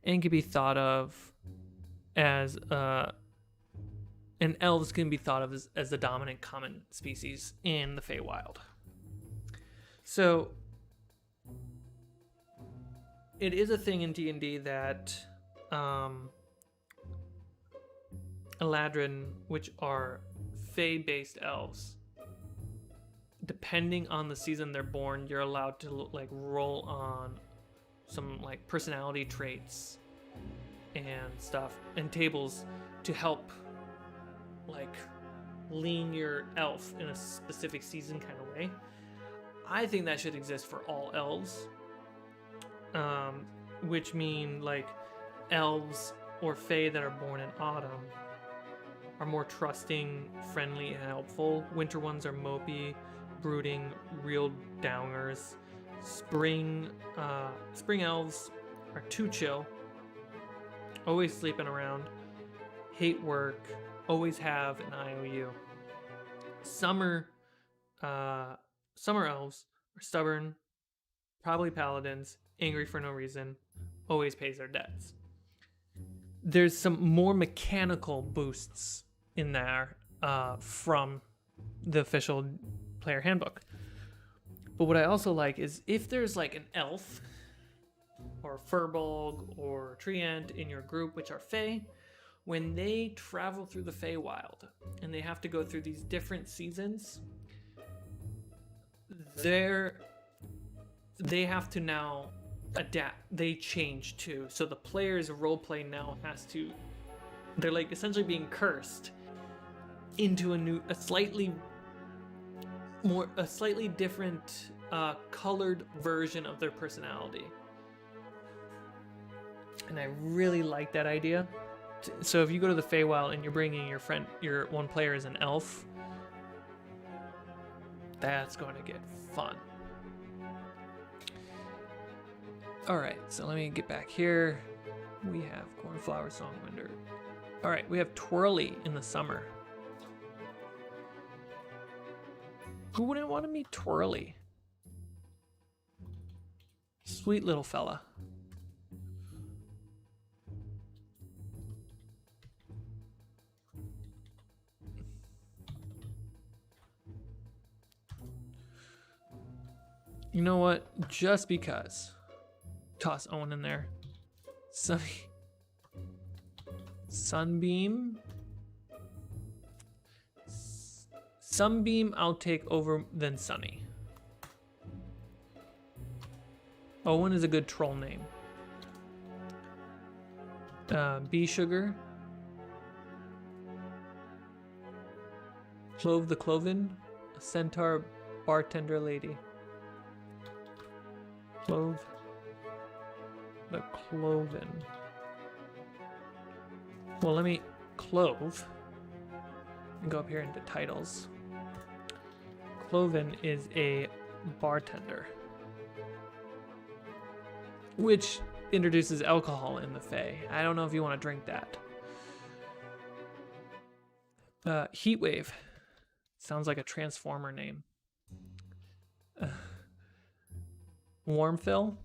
Speaker 1: And can be thought of as... and elves can be thought of as the dominant common species in the Feywild. So... it is a thing in D&D that Eladrin, which are Fey-based elves, depending on the season they're born, you're allowed to like roll on some like personality traits and stuff and tables to help like lean your elf in a specific season kind of way. I think that should exist for all elves. Which mean like elves or fae that are born in autumn are more trusting, friendly, and helpful. Winter ones are mopey, brooding, real downers. Spring elves are too chill, always sleeping around, hate work, always have an IOU. Summer elves are stubborn, probably paladins, angry for no reason, always pays their debts. There's some more mechanical boosts in there from the official player handbook. But what I also like is if there's like an elf or furbolg or treant in your group, which are fae, when they travel through the Feywild and they have to go through these different seasons, they have to now adapt. They change too. So the player's roleplay now they're like essentially being cursed into a slightly different colored version of their personality. And I really like that idea. So if you go to the Feywild and you're bringing your one player as an elf, that's going to get fun. All right, so let me get back here. We have Cornflower Songwinder. All right, we have Twirly in the summer. Who wouldn't want to meet Twirly? Sweet little fella. You know what? Just because. Toss Owen in there. Sunbeam. Sunbeam I'll take over than Sunny. Owen is a good troll name. Bee Sugar. Clove the Cloven, a centaur bartender lady. Clove the Cloven. Well, let me clove and go up here into titles. Cloven is a bartender, which introduces alcohol in the Fae. I don't know if you want to drink that. Heatwave. Sounds like a Transformer name. Warmfill.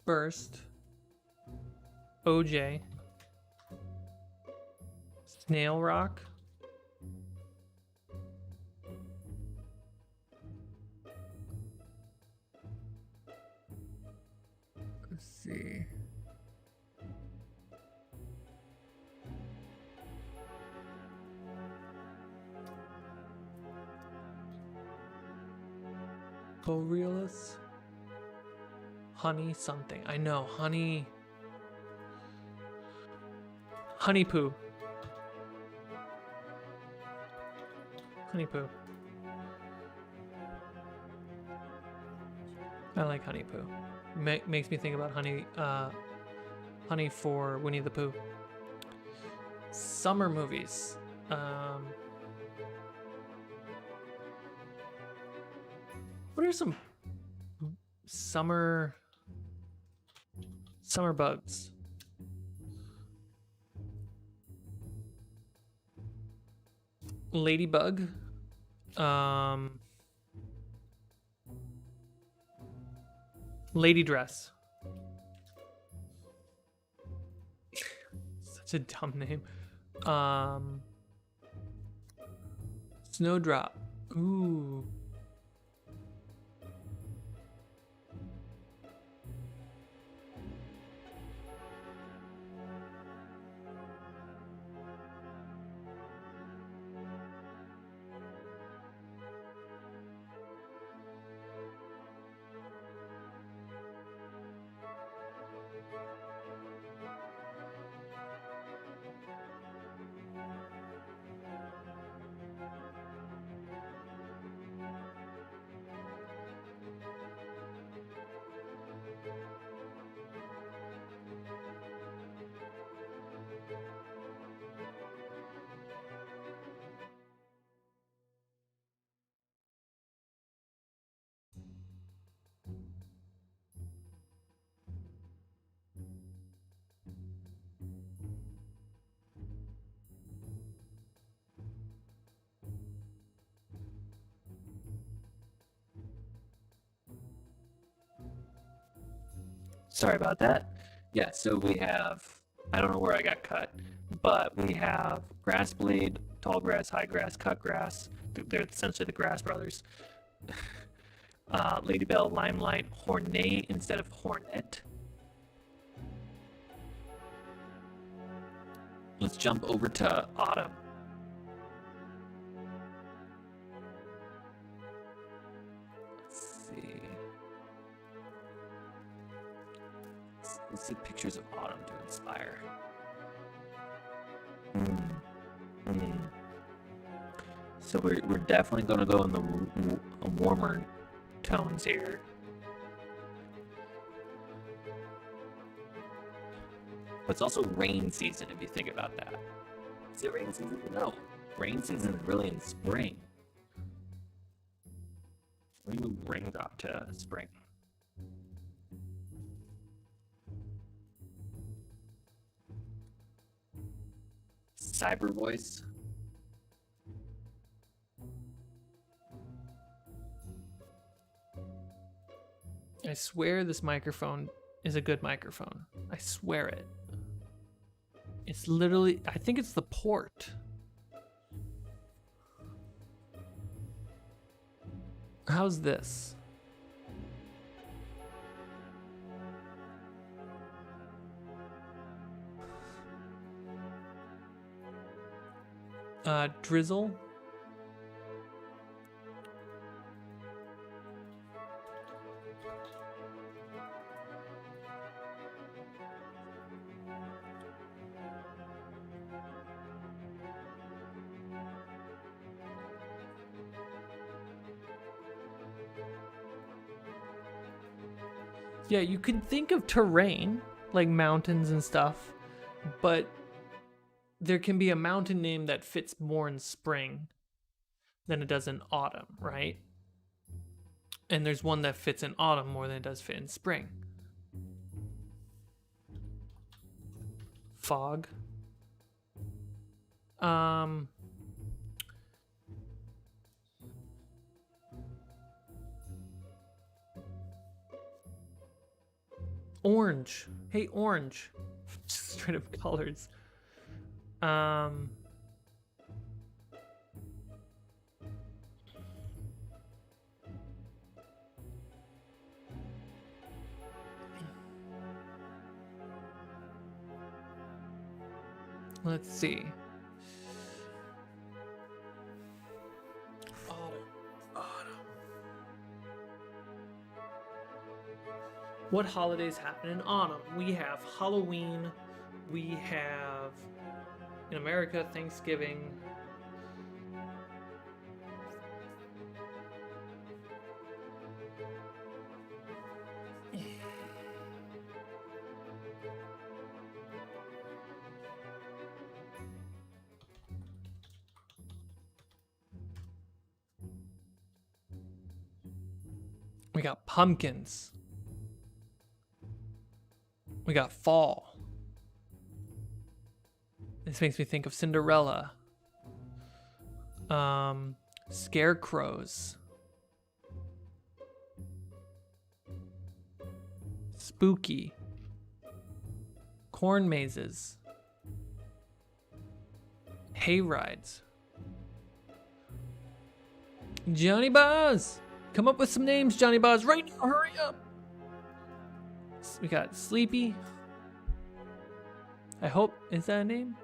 Speaker 1: Burst. OJ. Snail Rock. Let's see. Borealis. Honey something. I know. Honey poo. Honey poo. I like honey poo. Makes me think about honey for Winnie the Pooh. Summer movies. What are some summer bugs? Ladybug. Lady dress. Such a dumb name. Snowdrop. Ooh.
Speaker 2: Sorry about that. Yeah, so we have, I don't know where I got cut, but we have grass blade, tall grass, high grass, cut grass. They're essentially the grass brothers. Ladybell, limelight, hornet instead of hornet. Let's jump over to autumn. Let's see. Let's see pictures of autumn to inspire. So we're definitely going to go in the warmer tones here. But it's also rain season if you think about that. Is it rain season? No. Rain season is really in spring. Let me move raindrop to spring. Cyber voice.
Speaker 1: I swear this microphone is a good microphone. I swear it. It's literally, I think it's the port. How's this? Drizzle. Yeah, you can think of terrain, like mountains and stuff, but there can be a mountain name that fits more in spring than it does in autumn, right? And there's one that fits in autumn more than it does fit in spring. Fog. Orange. Hey, orange. Just straight up colors. Let's see. Autumn. What holidays happen in autumn? We have Halloween. We have, in America, Thanksgiving. We got pumpkins. We got fall. This makes me think of Cinderella. Scarecrows. Spooky. Corn mazes. Hay rides. Johnny Buzz! Come up with some names, Johnny Buzz, right now, hurry up! We got Sleepy. I hope, is that a name?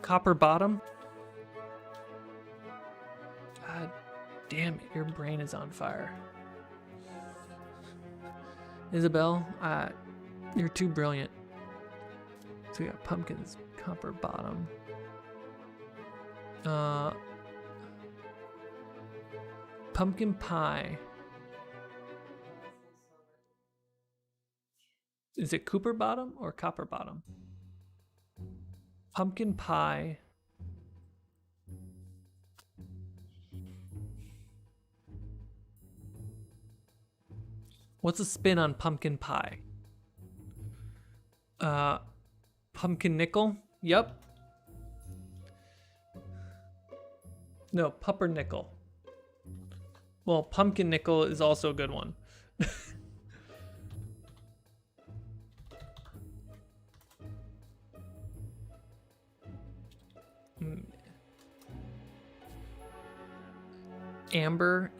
Speaker 1: Copper Bottom. God damn it, your brain is on fire. Isabel, you're too brilliant. So we got pumpkins, Copper Bottom. Pumpkin pie. Is it Cooper Bottom or Copper Bottom? Pumpkin pie. What's a spin on pumpkin pie? Pumpkin nickel? Yep. No, pumpernickel. Well, pumpkin nickel is also a good one. Amber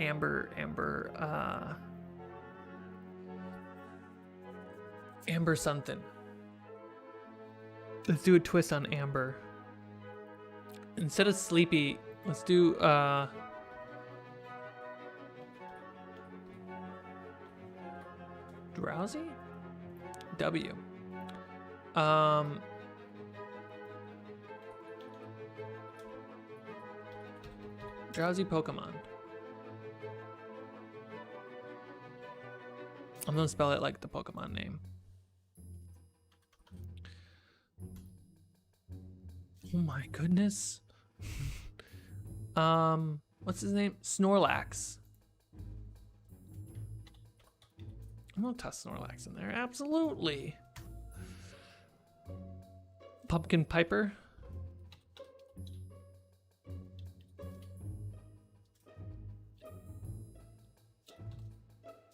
Speaker 1: something. Let's do a twist on amber. Instead of sleepy, let's do drowsy? W. Drowsy Pokemon. I'm gonna spell it like the Pokemon name. Oh my goodness. What's his name? Snorlax. I'm gonna toss Snorlax in there. Absolutely. Pumpkin Piper.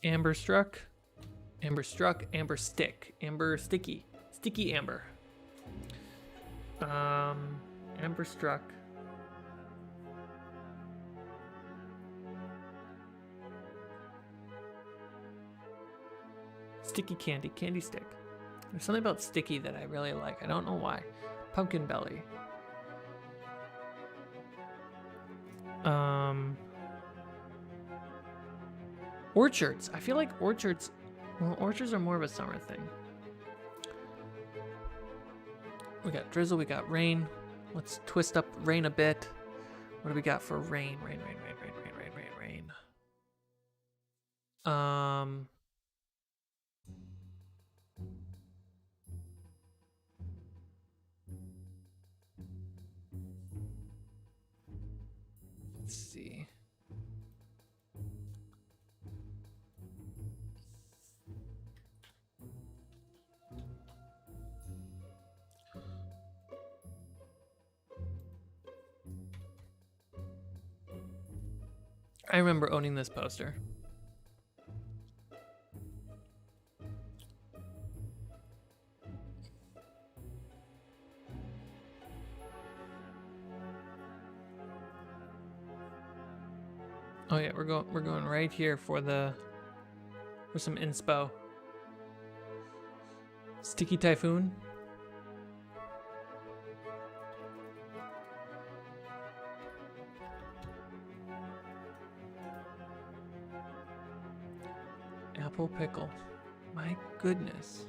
Speaker 1: Amber Struck. Amber Struck. Amber Stick. Amber Sticky. Sticky Amber. Amber Struck. Sticky Candy. Candy Stick. There's something about sticky that I really like. I don't know why. Pumpkin Belly. Orchards. I feel like orchards, well, orchards are more of a summer thing. We got drizzle, we got rain. Let's twist up rain a bit. What do we got for rain? Rain. Um, let's see. I remember owning this poster. Oh yeah, we're going right here for some inspo. Sticky Typhoon. Apple pickle. My goodness.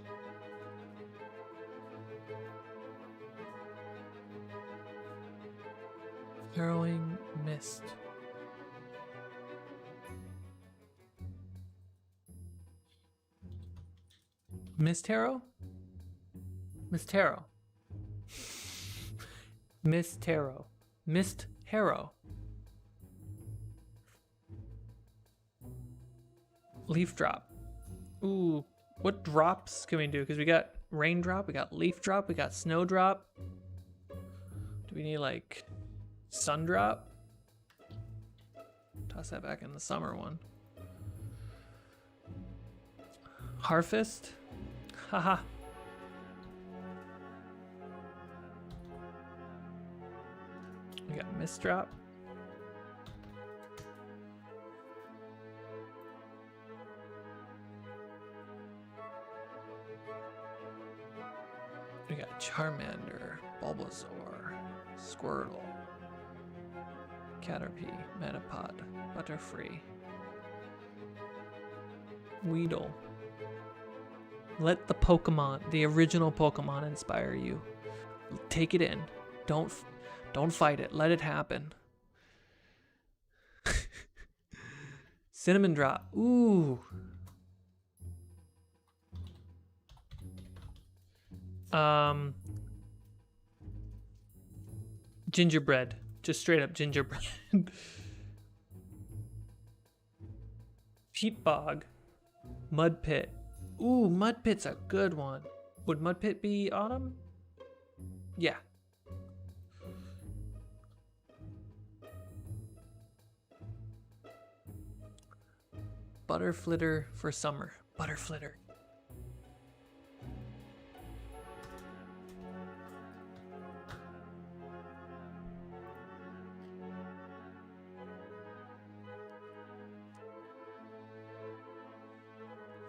Speaker 1: Harrowing mist. Mist Harrow? Mist Harrow. Mist Harrow. Mist Harrow. Leaf drop. Ooh, what drops can we do? Because we got raindrop, we got leaf drop, we got snowdrop. Do we need like sun drop? Toss that back in the summer one. Harvest? Haha. We got mist drop. We got Charmander, Bulbasaur, Squirtle, Caterpie, Metapod, Butterfree, Weedle. Let the Pokemon, the original Pokemon, inspire you. Take it in. Don't fight it. Let it happen. Cinnamon drop. Ooh. Gingerbread. Just straight up gingerbread. Peat bog. Mud pit. Ooh, mud pit's a good one. Would mud pit be autumn? Yeah. Butterflitter for summer. Butterflitter.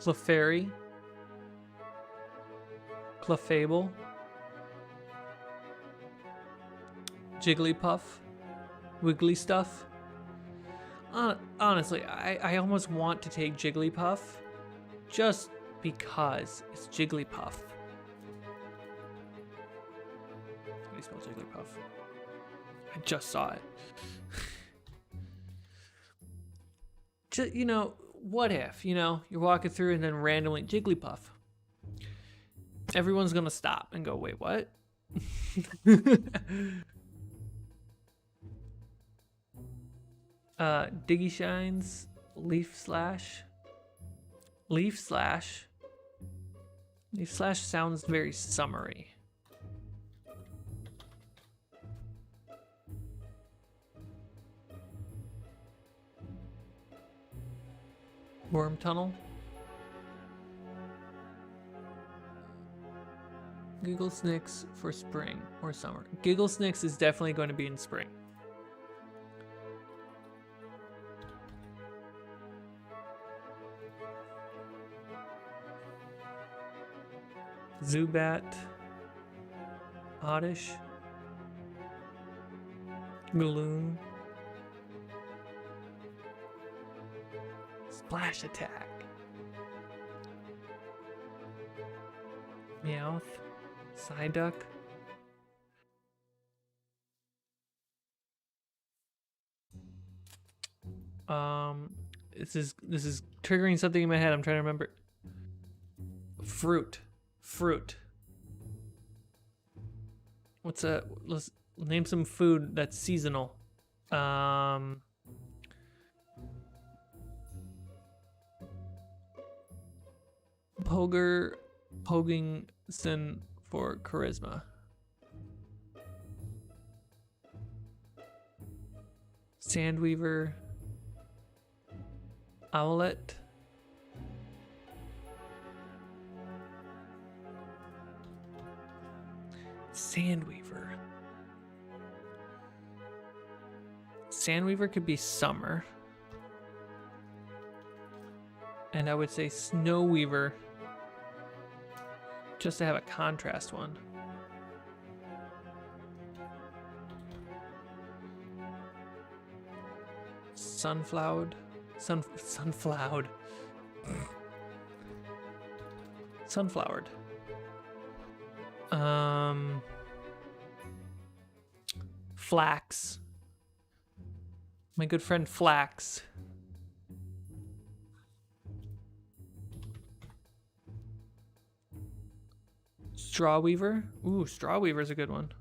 Speaker 1: Clefairy. Clefable. Jigglypuff. Wiggly stuff. Honestly, I almost want to take Jigglypuff just because it's Jigglypuff. How do you spell Jigglypuff? I just saw it. Just, you know, what if, you know, you're walking through and then randomly Jigglypuff. Everyone's gonna stop and go, wait, what? Diggy Shines, Leaf Slash. Leaf Slash. Leaf Slash sounds very summery. Worm Tunnel. Giggle Snicks for spring or summer. Giggle Snicks is definitely going to be in spring. Zubat. Oddish. Galoon. Splash Attack. Meowth. Psyduck. This is triggering something in my head. I'm trying to remember. Fruit. Let's name some food that's seasonal. Pogingson for charisma. Sandweaver. Owlet. Sandweaver. Sandweaver could be summer. And I would say Snowweaver, just to have a contrast one. Sunflowered. Sunflowered. Sunflowered. Flax. My good friend Flax. Strawweaver. Ooh, Strawweaver's a good one.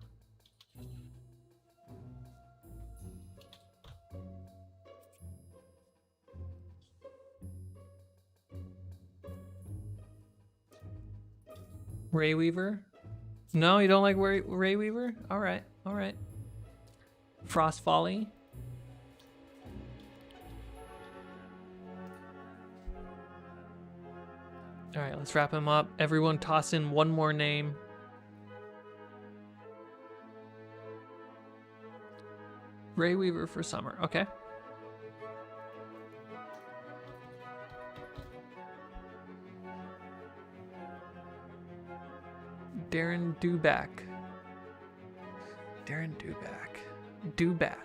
Speaker 1: Rayweaver. No, you don't like Rayweaver? All right, all right. Frost Folly. All right, let's wrap him up. Everyone toss in one more name. Rayweaver for summer. Okay. Darren Dewback. Darren Dewback. Dewback.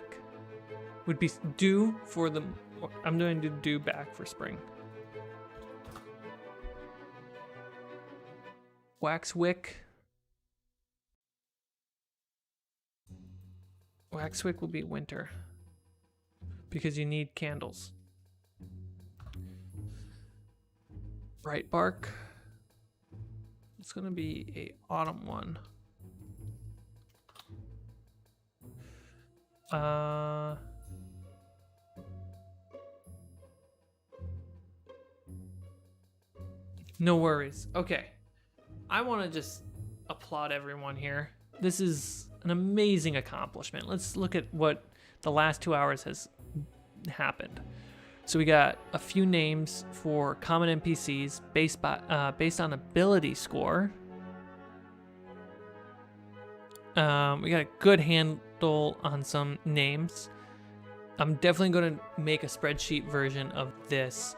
Speaker 1: Would be dew for the... I'm going to do Dewback for spring. Waxwick. Waxwick will be winter. Because you need candles. Bright Bark. It's gonna be a autumn one. No worries. Okay. I want to just applaud everyone here. This is an amazing accomplishment. Let's look at what the last 2 hours has happened. So we got a few names for common NPCs based on ability score. We got a good handle on some names. I'm definitely going to make a spreadsheet version of this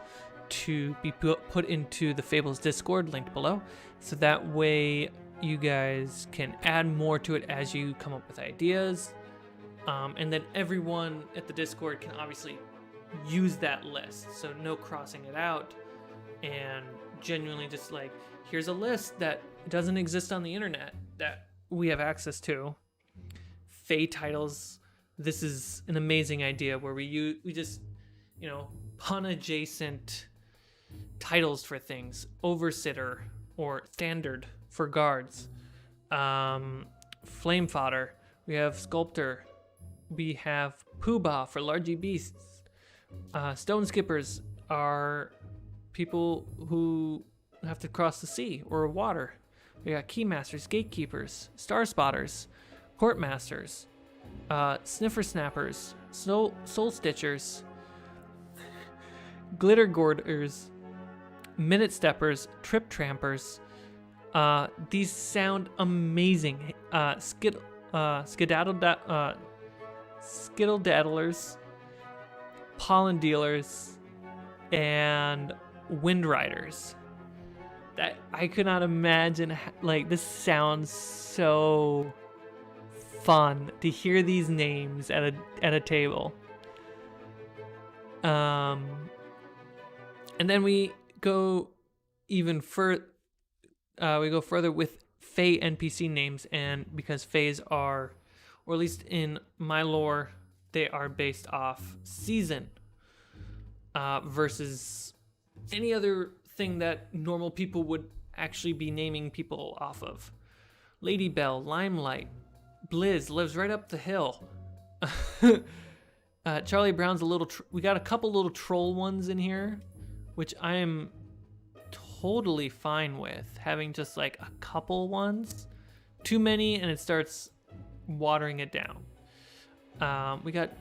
Speaker 1: to be put into the Fables Discord linked below. So that way you guys can add more to it as you come up with ideas. And then everyone at the Discord can obviously use that list. So no crossing it out, and genuinely just like, here's a list that doesn't exist on the internet that we have access to. Fey titles. This is an amazing idea where we just, pun adjacent titles for things. Oversitter or standard for guards. Flame fodder. We have sculptor. We have poobah for largy beasts. Stone skippers are people who have to cross the sea or water. We got keymasters, gatekeepers, star spotters, port masters, sniffer snappers, soul stitchers, glitter gorders, minute steppers, trip trampers. These sound amazing. Skittledaddlers, pollen dealers, and wind riders. That I could not imagine. Like, this sounds so fun to hear these names at a table. And then we go even further. We go further with Fey NPC names, and because Feys are, or at least in my lore, they are based off season. versus any other thing that normal people would actually be naming people off of. Lady Bell, Limelight, Blizz lives right up the hill. Charlie Brown's a little... we got a couple little troll ones in here, which I am totally fine with. Having just like a couple ones. Too many and it starts watering it down. We got...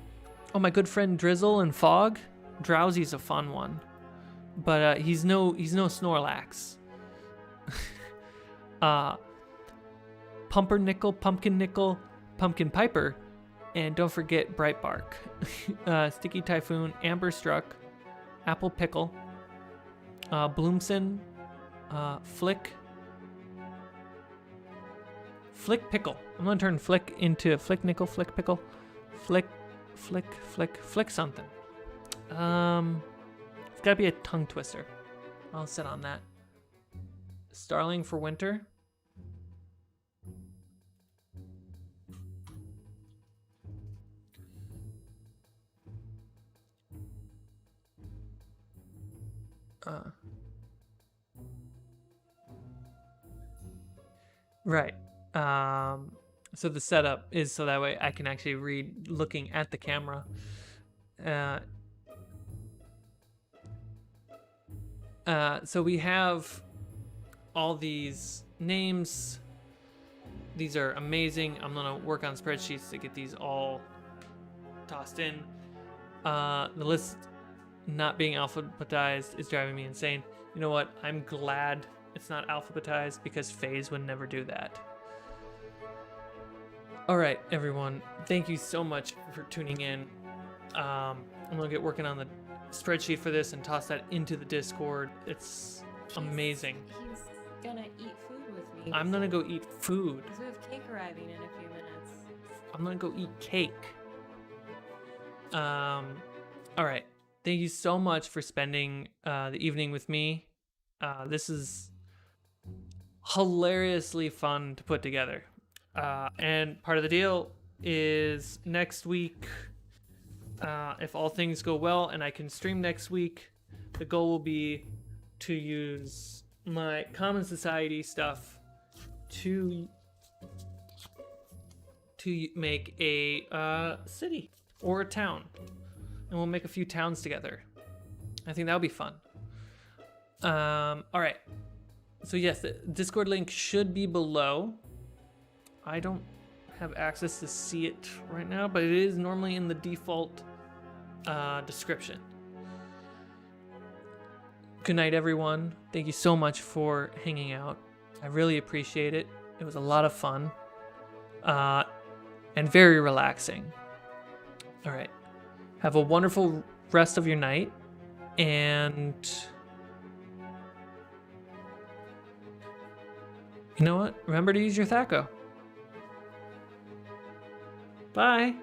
Speaker 1: oh, my good friend Drizzle and Fog. Drowsy's a fun one. But he's no Snorlax. Pumpernickel, Pumpkin Nickel, Pumpkin Piper, and don't forget Bright Bark. Sticky Typhoon, Amber Struck, Apple Pickle, Bloomson, Flick Pickle. I'm gonna turn Flick into Flick Nickel, Flick Pickle, Flick something. It's gotta be a tongue twister. I'll sit on that. Starling for winter. Right. So the setup is so that way I can actually read looking at the camera. So we have all these names. These are amazing. I'm gonna work on spreadsheets to get these all tossed in. The list not being alphabetized is driving me insane. You know what? I'm glad it's not alphabetized because FaZe would never do that. All right, everyone. Thank you so much for tuning in. I'm gonna get working on the spreadsheet for this and toss that into the Discord. It's amazing.
Speaker 3: He's gonna eat food with me.
Speaker 1: I'm gonna go eat food.
Speaker 3: Because we have cake arriving in a few minutes.
Speaker 1: I'm gonna go eat cake. All right. Thank you so much for spending the evening with me. This is hilariously fun to put together. And part of the deal is next week, if all things go well and I can stream next week, the goal will be to use my Common Society stuff to make a city or a town. And we'll make a few towns together. I think that'll be fun. All right. So yes, the Discord link should be below. I don't have access to see it right now, but it is normally in the default description. Good night, everyone. Thank you so much for hanging out. I really appreciate it. It was a lot of fun and very relaxing. All right. Have a wonderful rest of your night, and you know what? Remember to use your THAC0. Bye.